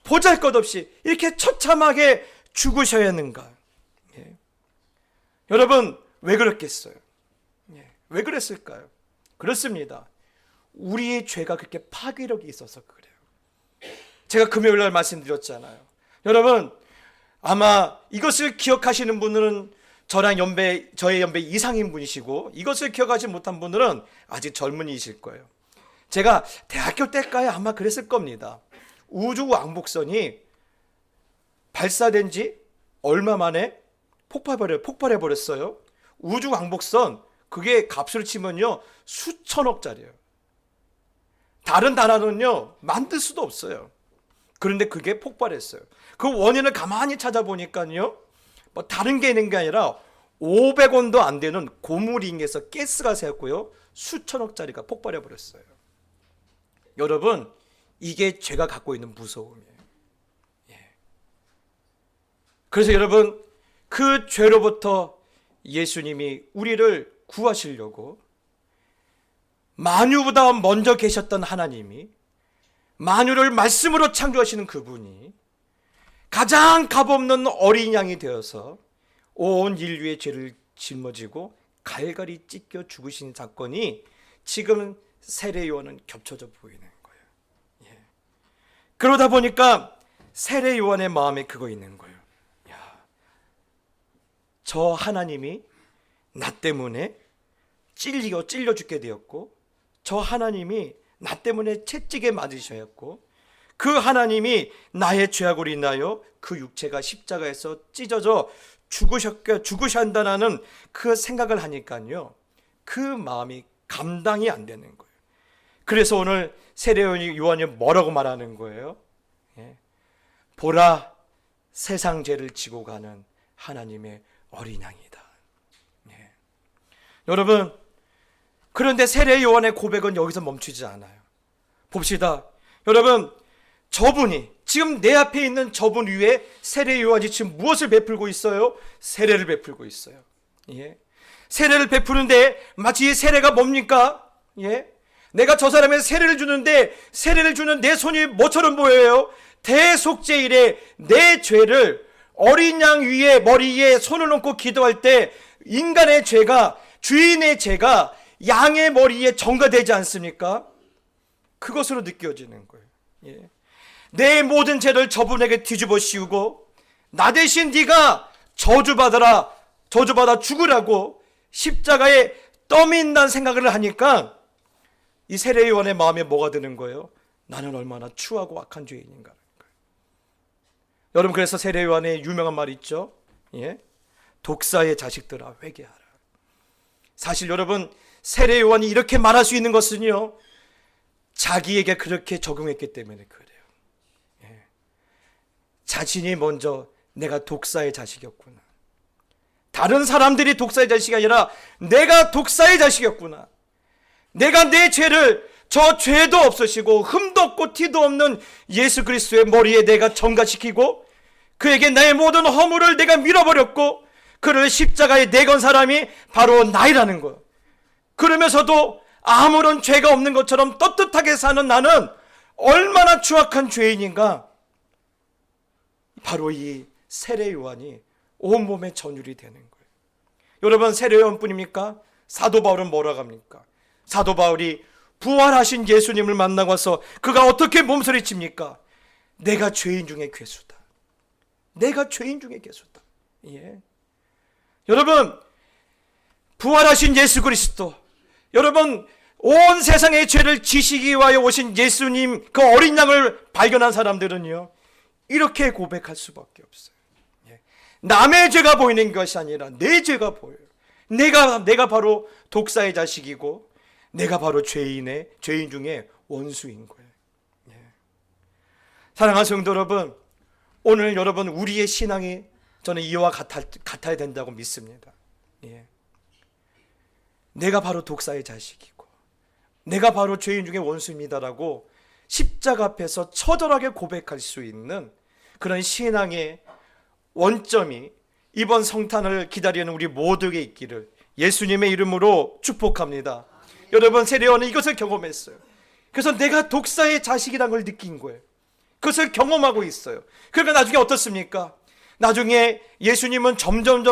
보잘것없이 이렇게 처참하게 죽으셔야 하는가? 예. 여러분, 왜 그랬겠어요? 예. 왜 그랬을까요? 그렇습니다. 우리의 죄가 그렇게 파괴력이 있어서 그래요. 제가 금요일 날 말씀드렸잖아요. 여러분, 아마 이것을 기억하시는 분들은 저의 연배 이상인 분이시고, 이것을 기억하지 못한 분들은 아직 젊은이실 거예요. 제가 대학교 때까지 아마 그랬을 겁니다. 우주 왕복선이 발사된 지 얼마 만에 폭발해 버렸어요. 우주 왕복선, 그게 값으로 치면요, 수천억짜리예요. 다른 나라는요, 만들 수도 없어요. 그런데 그게 폭발했어요. 그 원인을 가만히 찾아보니까요, 뭐 다른 게 있는 게 아니라 500원도 안 되는 고무링에서 가스가 새었고요, 수천억짜리가 폭발해 버렸어요. 여러분, 이게 죄가 갖고 있는 무서움이에요. 예. 그래서 여러분, 그 죄로부터 예수님이 우리를 구하시려고 만유보다 먼저 계셨던 하나님이, 만유를 말씀으로 창조하시는 그분이 가장 값없는 어린 양이 되어서 온 인류의 죄를 짊어지고 갈갈이 찢겨 죽으신 사건이 지금 세례 요한은 겹쳐져 보이는 거예요. 예. 그러다 보니까 세례 요한의 마음에 그거 있는 거예요. 야, 저 하나님이 나 때문에 찔려 죽게 되었고, 저 하나님이 나 때문에 채찍에 맞으셨고, 그 하나님이 나의 죄악으로 인하여 그 육체가 십자가에서 찢어져 죽으셔야 한다는 그 생각을 하니까요, 그 마음이 감당이 안 되는 거예요. 그래서 오늘 세례 요한이 뭐라고 말하는 거예요? 예. 보라, 세상 죄를 지고 가는 하나님의 어린 양이다. 예. 여러분, 그런데 세례 요한의 고백은 여기서 멈추지 않아요. 봅시다. 여러분, 저분이, 지금 내 앞에 있는 저분 위에 세례 요한이 지금 무엇을 베풀고 있어요? 세례를 베풀고 있어요. 예. 세례를 베푸는데 마치 이 세례가 뭡니까? 예. 내가 저 사람의 세례를 주는데 세례를 주는 내 손이 뭐처럼 보여요? 대속죄일에 내 죄를 어린 양 위에 머리 위에 손을 얹고 기도할 때 인간의 죄가, 주인의 죄가 양의 머리에 전가되지 않습니까? 그것으로 느껴지는 거예요. 예. 내 모든 죄를 저분에게 뒤집어 씌우고 나 대신 네가 저주받아 죽으라고 십자가에 떠민다는 생각을 하니까 이 세례 요한의 마음에 뭐가 드는 거예요? 나는 얼마나 추하고 악한 죄인인가. 여러분, 그래서 세례 요한의 유명한 말이 있죠. 예? 독사의 자식들아 회개하라. 사실 여러분, 세례 요한이 이렇게 말할 수 있는 것은요, 자기에게 그렇게 적용했기 때문에 그래요. 예. 자신이 먼저 내가 독사의 자식이었구나. 다른 사람들이 독사의 자식이 아니라 내가 독사의 자식이었구나. 내가 내 죄를, 저 죄도 없으시고 흠도 없고 티도 없는 예수 그리스도의 머리에 내가 전가시키고 그에게 나의 모든 허물을 내가 밀어버렸고 그를 십자가에 내건 사람이 바로 나이라는 거예요. 그러면서도 아무런 죄가 없는 것처럼 떳떳하게 사는 나는 얼마나 추악한 죄인인가. 바로 이 세례 요한이 온몸에 전율이 되는 거예요. 여러분, 세례 요한뿐입니까? 사도 바울은 뭐라고 합니까? 사도 바울이 부활하신 예수님을 만나고 와서 그가 어떻게 몸서리칩니까? 내가 죄인 중에 괴수다. 내가 죄인 중에 괴수다. 예. 여러분, 부활하신 예수 그리스도, 여러분 온 세상의 죄를 지시기 위하여 오신 예수님 그 어린 양을 발견한 사람들은요 이렇게 고백할 수밖에 없어요. 남의 죄가 보이는 것이 아니라 내 죄가 보여요. 내가 바로 독사의 자식이고 내가 바로 죄인 중에 원수인 거예요. 사랑하는 성도 여러분, 오늘 여러분 우리의 신앙이 저는 이와 같아야 된다고 믿습니다. 내가 바로 독사의 자식이고 내가 바로 죄인 중에 원수입니다라고 십자가 앞에서 처절하게 고백할 수 있는 그런 신앙의 원점이 이번 성탄을 기다리는 우리 모두에게 있기를 예수님의 이름으로 축복합니다. 여러분 세례요한은 이것을 경험했어요. 그래서 내가 독사의 자식이라는 걸 느낀 거예요. 그것을 경험하고 있어요. 그러니까 나중에 어떻습니까? 나중에 예수님은 점점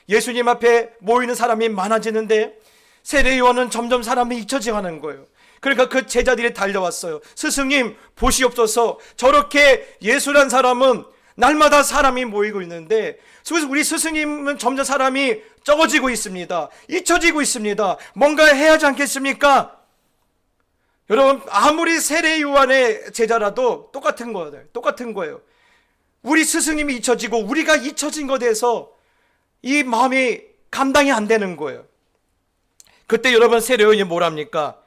예수님 앞에 모이는 사람이 많아지는데 세례요한은 점점 사람이 잊혀지는 거예요. 그러니까 그 제자들이 달려왔어요. 스승님 보시옵소서, 저렇게 예수란 사람은 날마다 사람이 모이고 있는데 우리 스승님은 점점 사람이 적어지고 있습니다. 잊혀지고 있습니다. 뭔가 해야 하지 않겠습니까? 여러분 아무리 세례 요한의 제자라도 똑같은 거예요. 우리 스승님이 잊혀지고 우리가 잊혀진 것에 대해서 이 마음이 감당이 안 되는 거예요. 그때 여러분 세례 요한이 뭐랍니까?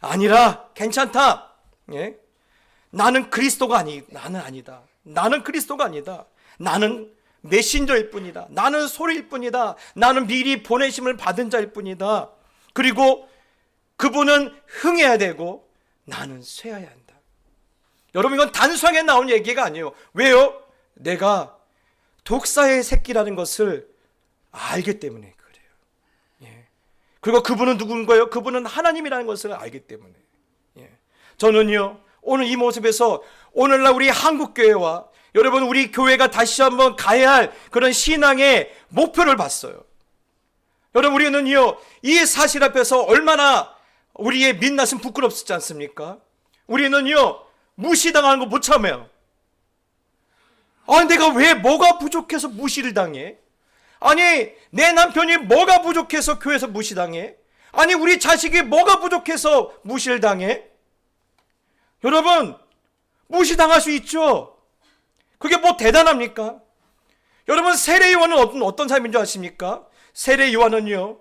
아니라 괜찮다. 나는 그리스도가 나는 아니다. 나는 그리스도가 아니다. 나는 메신저일 뿐이다. 나는 소리일 뿐이다. 나는 미리 보내심을 받은 자일 뿐이다. 그리고 그분은 흥해야 되고 나는 쇠해야 한다. 여러분 이건 단순하게 나온 얘기가 아니에요. 왜요? 내가 독사의 새끼라는 것을 알기 때문에 그래요. 그리고 그분은 누군 거예요? 그분은 하나님이라는 것을 알기 때문에. 저는요 오늘 이 모습에서 오늘날 우리 한국교회와 여러분 우리 교회가 다시 한번 가야 할 그런 신앙의 목표를 봤어요. 여러분 우리는요 이 사실 앞에서 얼마나 우리의 민낯은 부끄럽지 않습니까? 우리는요 무시당하는 거 못 참아요. 내가 왜 뭐가 부족해서 무시를 당해? 아니 내 남편이 뭐가 부족해서 교회에서 무시당해? 아니 우리 자식이 뭐가 부족해서 무시를 당해? 여러분 무시당할 수 있죠. 그게 뭐 대단합니까? 여러분 세례 요한은 어떤 사람인 줄 아십니까? 세례 요한은요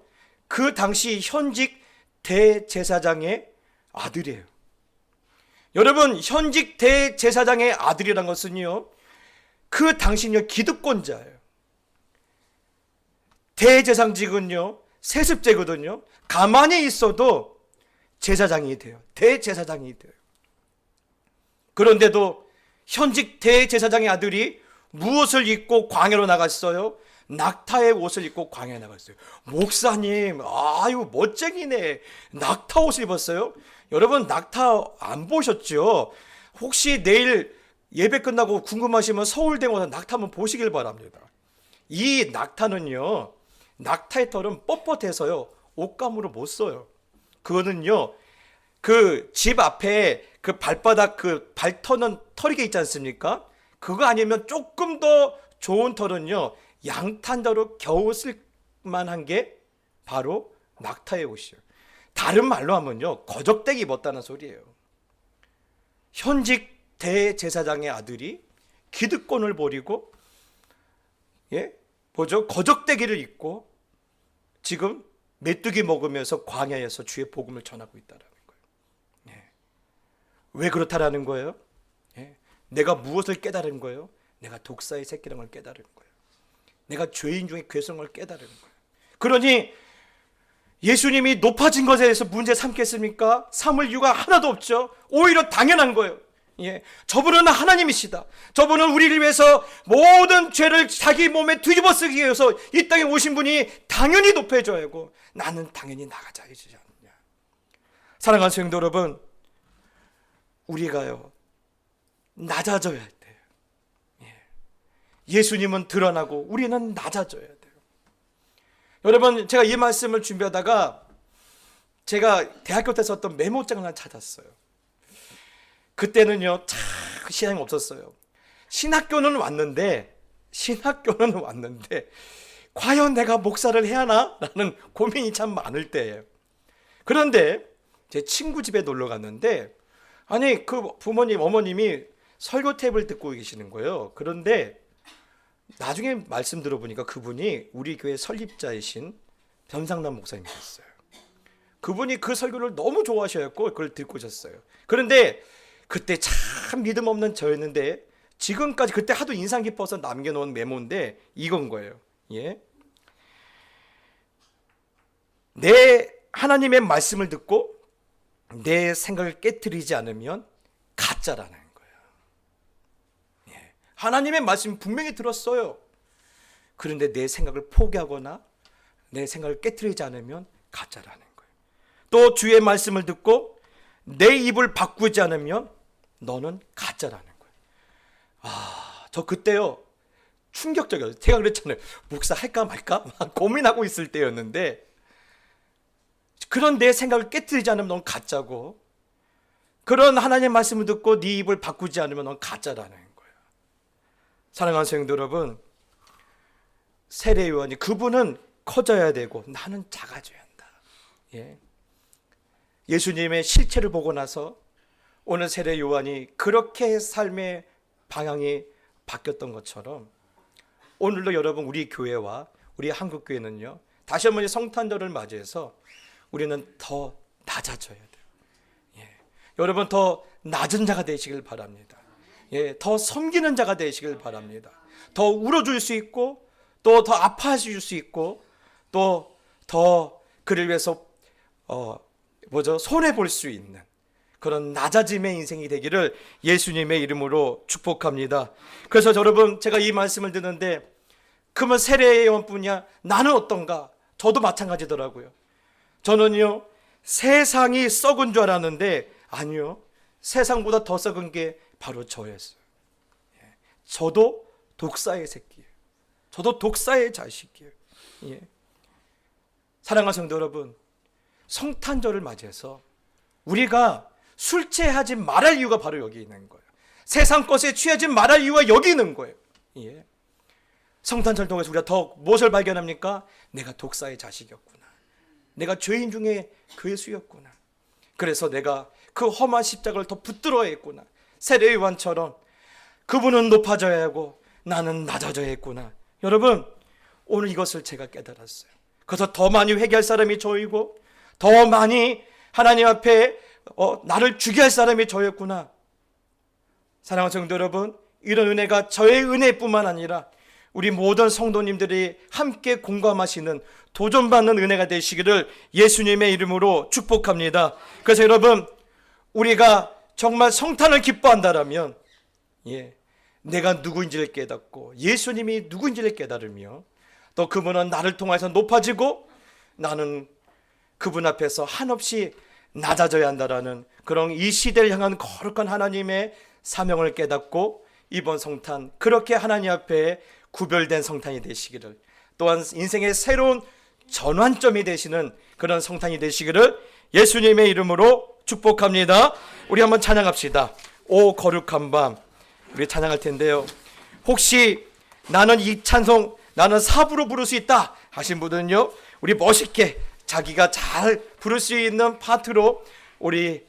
그 당시 현직 대제사장의 아들이에요. 여러분 현직 대제사장의 아들이란 것은요 그 당시는요 기득권자예요. 대제사장직은요 세습제거든요. 가만히 있어도 제사장이 돼요. 대제사장이 돼요. 그런데도 현직 대제사장의 아들이 무엇을 입고 광야로 나갔어요? 낙타의 옷을 입고 광야에 나갔어요. 목사님 아유 멋쟁이네. 낙타 옷을 입었어요? 여러분 낙타 안 보셨죠? 혹시 내일 예배 끝나고 궁금하시면 서울대공원 낙타 한번 보시길 바랍니다. 이 낙타는요 낙타의 털은 뻣뻣해서요 옷감으로 못 써요. 그거는요 그 집 앞에 그 발바닥 그 발 터는 털이 있지 않습니까? 그거 아니면 조금 더 좋은 털은요 양탄자로 겨우 쓸만한 게 바로 낙타의 옷이에요. 다른 말로 하면요 거적대기 입었다는 소리예요. 현직 대제사장의 아들이 기득권을 버리고 거적대기를 입고 지금 메뚜기 먹으면서 광야에서 주의 복음을 전하고 있다라는 거예요. 왜 그렇다라는 거예요? 내가 무엇을 깨달은 거예요? 내가 독사의 새끼라는 걸 깨달은 거예요. 내가 죄인 중에 괴성을 깨달은 거예요. 그러니 예수님이 높아진 것에 대해서 문제 삼겠습니까? 삼을 이유가 하나도 없죠. 오히려 당연한 거예요. 저분은 하나님이시다. 저분은 우리를 위해서 모든 죄를 자기 몸에 뒤집어 쓰기 위해서 이 땅에 오신 분이 당연히 높아져야 하고 나는 당연히 나가자 해주지 않느냐. 사랑하는 성도 여러분, 우리가요 낮아져야 돼요. 예수님은 드러나고 우리는 낮아져야 돼요. 여러분 제가 이 말씀을 준비하다가 제가 대학교 때 썼던 메모장을 하나 찾았어요. 그때는요 참 신앙이 없었어요. 신학교는 왔는데 과연 내가 목사를 해야 하나? 라는 고민이 참 많을 때예요. 그런데 제 친구 집에 놀러 갔는데, 아니 그 부모님 어머님이 설교 탭을 듣고 계시는 거예요. 그런데 나중에 말씀 들어보니까 그분이 우리 교회 설립자이신 변상남 목사님이셨어요. 그분이 그 설교를 너무 좋아하셔갖고 그걸 듣고 오셨어요. 그런데 그때 참 믿음 없는 저였는데, 지금까지 그때 하도 인상 깊어서 남겨놓은 메모인데 이건 거예요. 예? 내 하나님의 말씀을 듣고 내 생각을 깨트리지 않으면 가짜라는 거예요. 예. 하나님의 말씀 분명히 들었어요. 그런데 내 생각을 포기하거나 내 생각을 깨트리지 않으면 가짜라는 거예요. 또 주의 말씀을 듣고 내 입을 바꾸지 않으면 너는 가짜라는 거예요. 저 그때요 충격적이었어요. 제가 그랬잖아요. 목사 할까 말까 막 고민하고 있을 때였는데, 그런 내 생각을 깨트리지 않으면 넌 가짜고, 그런 하나님의 말씀을 듣고 네 입을 바꾸지 않으면 넌 가짜라는 거예요. 사랑하는 성도 여러분, 세례 요한이 그분은 커져야 되고 나는 작아져야 한다. 예. 예수님의 실체를 보고 나서 오늘 세례 요한이 그렇게 삶의 방향이 바뀌었던 것처럼, 오늘도 여러분 우리 교회와 우리 한국교회는요, 다시 한번 성탄절을 맞이해서 우리는 더 낮아져야 돼요. 예. 여러분 더 낮은 자가 되시길 바랍니다. 예. 더 섬기는 자가 되시길 바랍니다. 더 울어줄 수 있고, 또 더 아파하실 수 있고, 또 더 그를 위해서 손해 볼 수 있는 그런 낮아짐의 인생이 되기를 예수님의 이름으로 축복합니다. 그래서 여러분, 제가 이 말씀을 듣는데, 그러면 세례 요한뿐이야? 나는 어떤가? 저도 마찬가지더라고요. 저는요 세상이 썩은 줄 알았는데 아니요, 세상보다 더 썩은 게 바로 저였어요. 저도 독사의 새끼예요. 저도 독사의 자식이에요. 예. 사랑하는 성도 여러분, 성탄절을 맞이해서 우리가 술 취하지 말할 이유가 바로 여기 있는 거예요. 세상 것에 취하지 말할 이유가 여기 있는 거예요. 예. 성탄절 통해서 우리가 더 무엇을 발견합니까? 내가 독사의 자식이었구나. 내가 죄인 중에 괴수였구나. 그래서 내가 그 험한 십자가를 더 붙들어야 했구나. 세례 요한처럼 그분은 높아져야 하고 나는 낮아져야 했구나. 여러분, 오늘 이것을 제가 깨달았어요. 그래서 더 많이 회개할 사람이 저이고, 더 많이 하나님 앞에 나를 주게 할 사람이 저였구나. 사랑하는 성도 여러분, 이런 은혜가 저의 은혜뿐만 아니라 우리 모든 성도님들이 함께 공감하시는 도전받는 은혜가 되시기를 예수님의 이름으로 축복합니다. 그래서 여러분, 우리가 정말 성탄을 기뻐한다라면 내가 누구인지를 깨닫고 예수님이 누구인지를 깨달으며, 또 그분은 나를 통해서 높아지고 나는 그분 앞에서 한없이 낮아져야 한다라는 그런 이 시대를 향한 거룩한 하나님의 사명을 깨닫고 이번 성탄 그렇게 하나님 앞에 구별된 성탄이 되시기를, 또한 인생의 새로운 전환점이 되시는 그런 성탄이 되시기를 예수님의 이름으로 축복합니다. 우리 한번 찬양합시다. 오 거룩한 밤, 우리 찬양할 텐데요, 혹시 나는 이 찬송 나는 사부로 부를 수 있다 하신 분은요, 우리 멋있게 자기가 잘 부를 수 있는 파트로 우리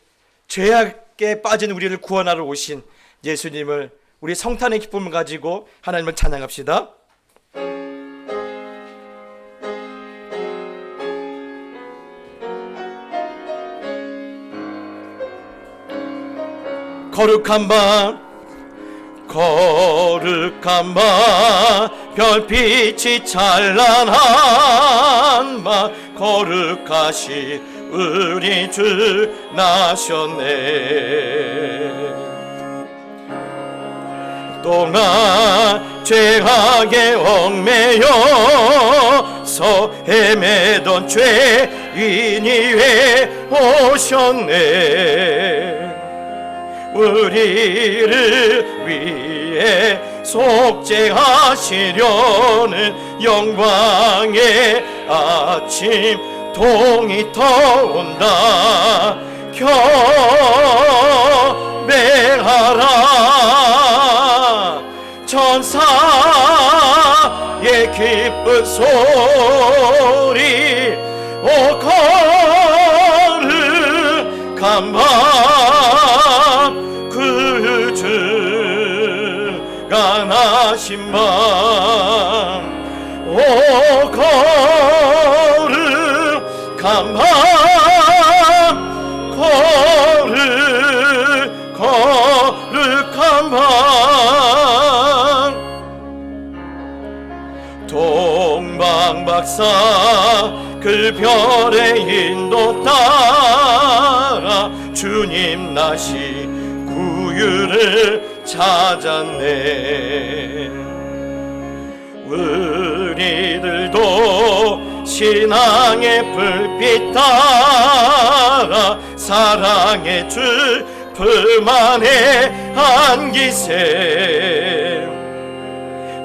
죄악에 빠진 우리를 구원하러 오신 예수님을, 우리 성탄의 기쁨을 가지고 하나님을 찬양합시다. 거룩한 밤, 거룩한 밤, 별빛이 찬란한 밤, 거룩하신 우리 주 나셨네. 동안 죄악에 얽매여서 헤매던 죄인이 왜 오셨네. 우리를 위해 속죄하시려는 영광의 아침 동이 터온다. 경배하라. 천사의 기쁜 소리, 오 간밤 그 주가 나신 밤 오 거룩한 밤 거룩한 밤 동방박사 그 별의 인도 따라 주님 나시 구유를 찾았네. 우리들도 신앙의 불빛 따라 사랑의 주품 안에 안기세.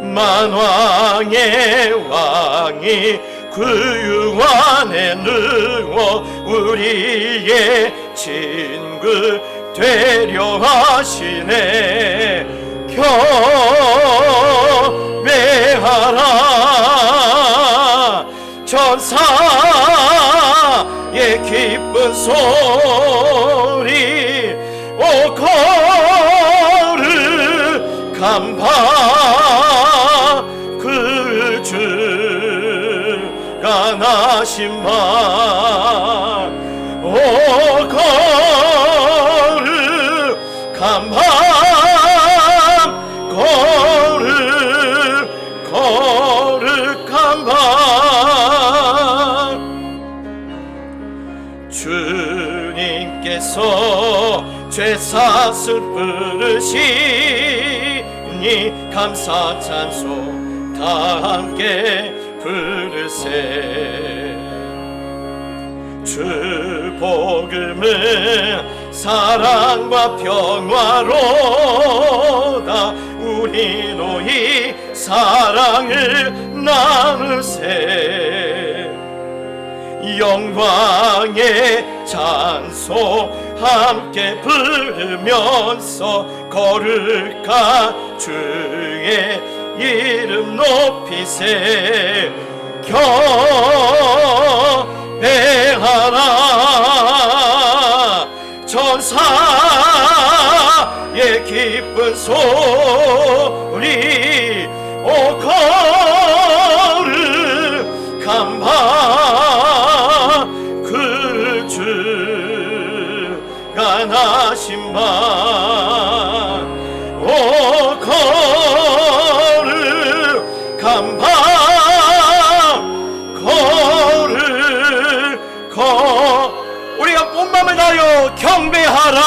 만왕의 왕이 구유 안에 누워 우리의 친구 되려 하시네. 경배하라 천사의 기쁜 소리 오 거룩한 밤 그 주가 나신 밤 오 거룩한 밤 거룩한 밤 주님께서 죄사슬 부르시니 감사 찬송 다 함께 부르세. 주 복음은 사랑과 평화로다. 우리도 이 사랑을 나누세. 영광의 찬송 함께 부르면서 거룩한 주의 이름 높이세. 경배하라 천사의 기쁜 소리 오 거룩한 밤 그 주가 나신 밤 오 거룩한 밤 우리가 온 마음을 다하여 경배하라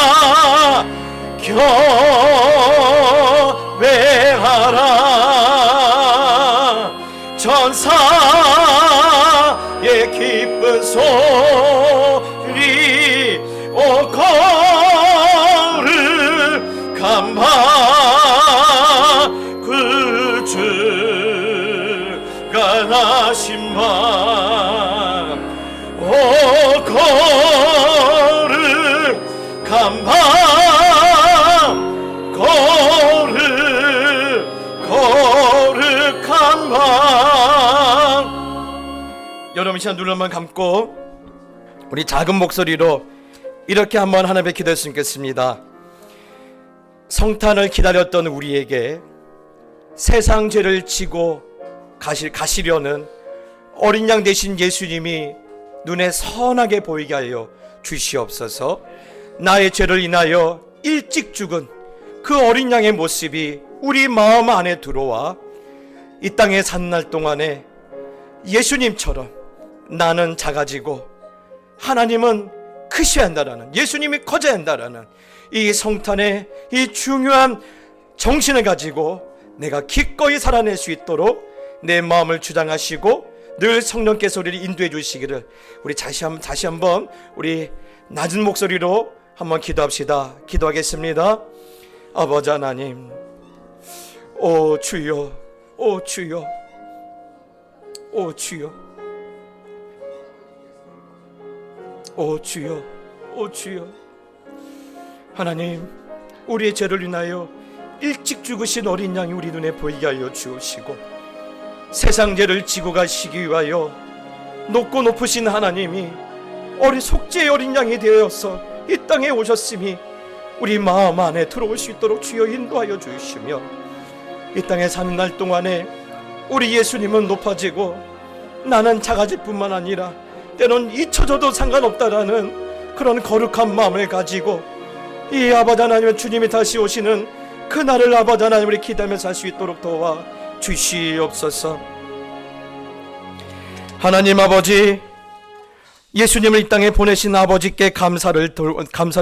경배하라 천사의 기쁜 소리 오 거룩한 밤 그 주가 나신 밤 오 거룩한 밤 거룩한 밤 여러분 시간 눈을 한번 감고 우리 작은 목소리로 이렇게 한번 하나님께 기도했으면 좋겠습니다. 성탄을 기다렸던 우리에게 세상 죄를 지고 가시려는 어린 양 되신 예수님이 눈에 선하게 보이게 하여 주시옵소서. 나의 죄를 인하여 일찍 죽은 그 어린 양의 모습이 우리 마음 안에 들어와 이 땅에 산 날 동안에 예수님처럼 나는 작아지고 하나님은 크셔야 한다라는, 예수님이 커져야 한다라는 이 성탄의 이 중요한 정신을 가지고 내가 기꺼이 살아낼 수 있도록 내 마음을 주장하시고 늘 성령께서 우리를 인도해 주시기를 우리 다시 한번 우리 낮은 목소리로 한번 기도합시다. 기도하겠습니다. 아버지 하나님, 오 주여, 오 주여, 오 주여, 오 주여, 오 주여. 하나님, 우리의 죄를 인하여 일찍 죽으신 어린 양이 우리 눈에 보이게 하여 주시고 세상 죄를 지고 가시기 위하여 높고 높으신 하나님이 속죄의 어린 양이 되어서 이 땅에 오셨으니 우리 마음 안에 들어올 수 있도록 주여 인도하여 주시며, 이 땅에 사는 날 동안에 우리 예수님은 높아지고 나는 작아질 뿐만 아니라 때론 잊혀져도 상관없다라는 그런 거룩한 마음을 가지고 이 아버지 하나님의 주님이 다시 오시는 그날을 아버지 하나님을 기다리며 살 수 있도록 도와 주시옵소서. 하나님 아버지, 예수님을 이 땅에 보내신 아버지께 감사를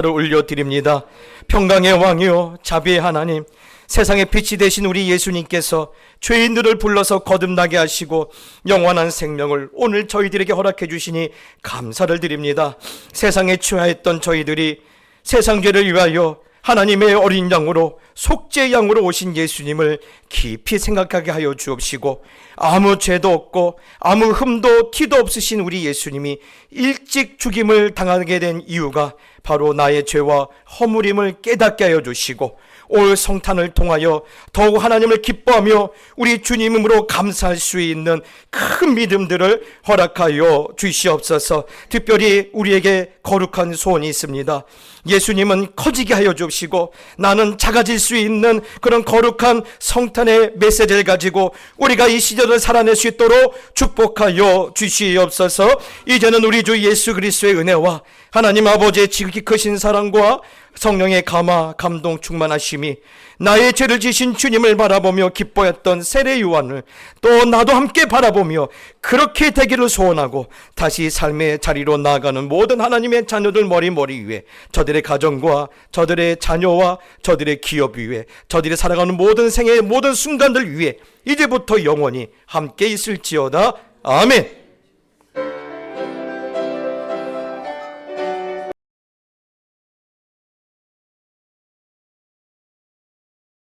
올려드립니다. 평강의 왕이요 자비의 하나님, 세상의 빛이 되신 우리 예수님께서 죄인들을 불러서 거듭나게 하시고 영원한 생명을 오늘 저희들에게 허락해 주시니 감사를 드립니다. 세상에 취하였던 저희들이 세상 죄를 위하여 하나님의 어린 양으로, 속죄 양으로 오신 예수님을 깊이 생각하게 하여 주옵시고, 아무 죄도 없고 아무 흠도 티도 없으신 우리 예수님이 일찍 죽임을 당하게 된 이유가 바로 나의 죄와 허물임을 깨닫게 하여 주시고, 올 성탄을 통하여 더욱 하나님을 기뻐하며 우리 주님으로 감사할 수 있는 큰 믿음들을 허락하여 주시옵소서. 특별히 우리에게 거룩한 소원이 있습니다. 예수님은 커지게 하여 주시고 나는 작아질 수 있는 그런 거룩한 성탄의 메시지를 가지고 우리가 이 시절을 살아낼 수 있도록 축복하여 주시옵소서. 이제는 우리 주 예수 그리스도의 은혜와 하나님 아버지의 지극히 크신 사랑과 성령의 감화 감동 충만하심이 나의 죄를 지신 주님을 바라보며 기뻐했던 세례 요한을 또 나도 함께 바라보며 그렇게 되기를 소원하고 다시 삶의 자리로 나아가는 모든 하나님의 자녀들 머리 위에, 저들의 가정과 저들의 자녀와 저들의 기업 위에, 저들이 살아가는 모든 생애의 모든 순간들 위에 이제부터 영원히 함께 있을지어다. 아멘.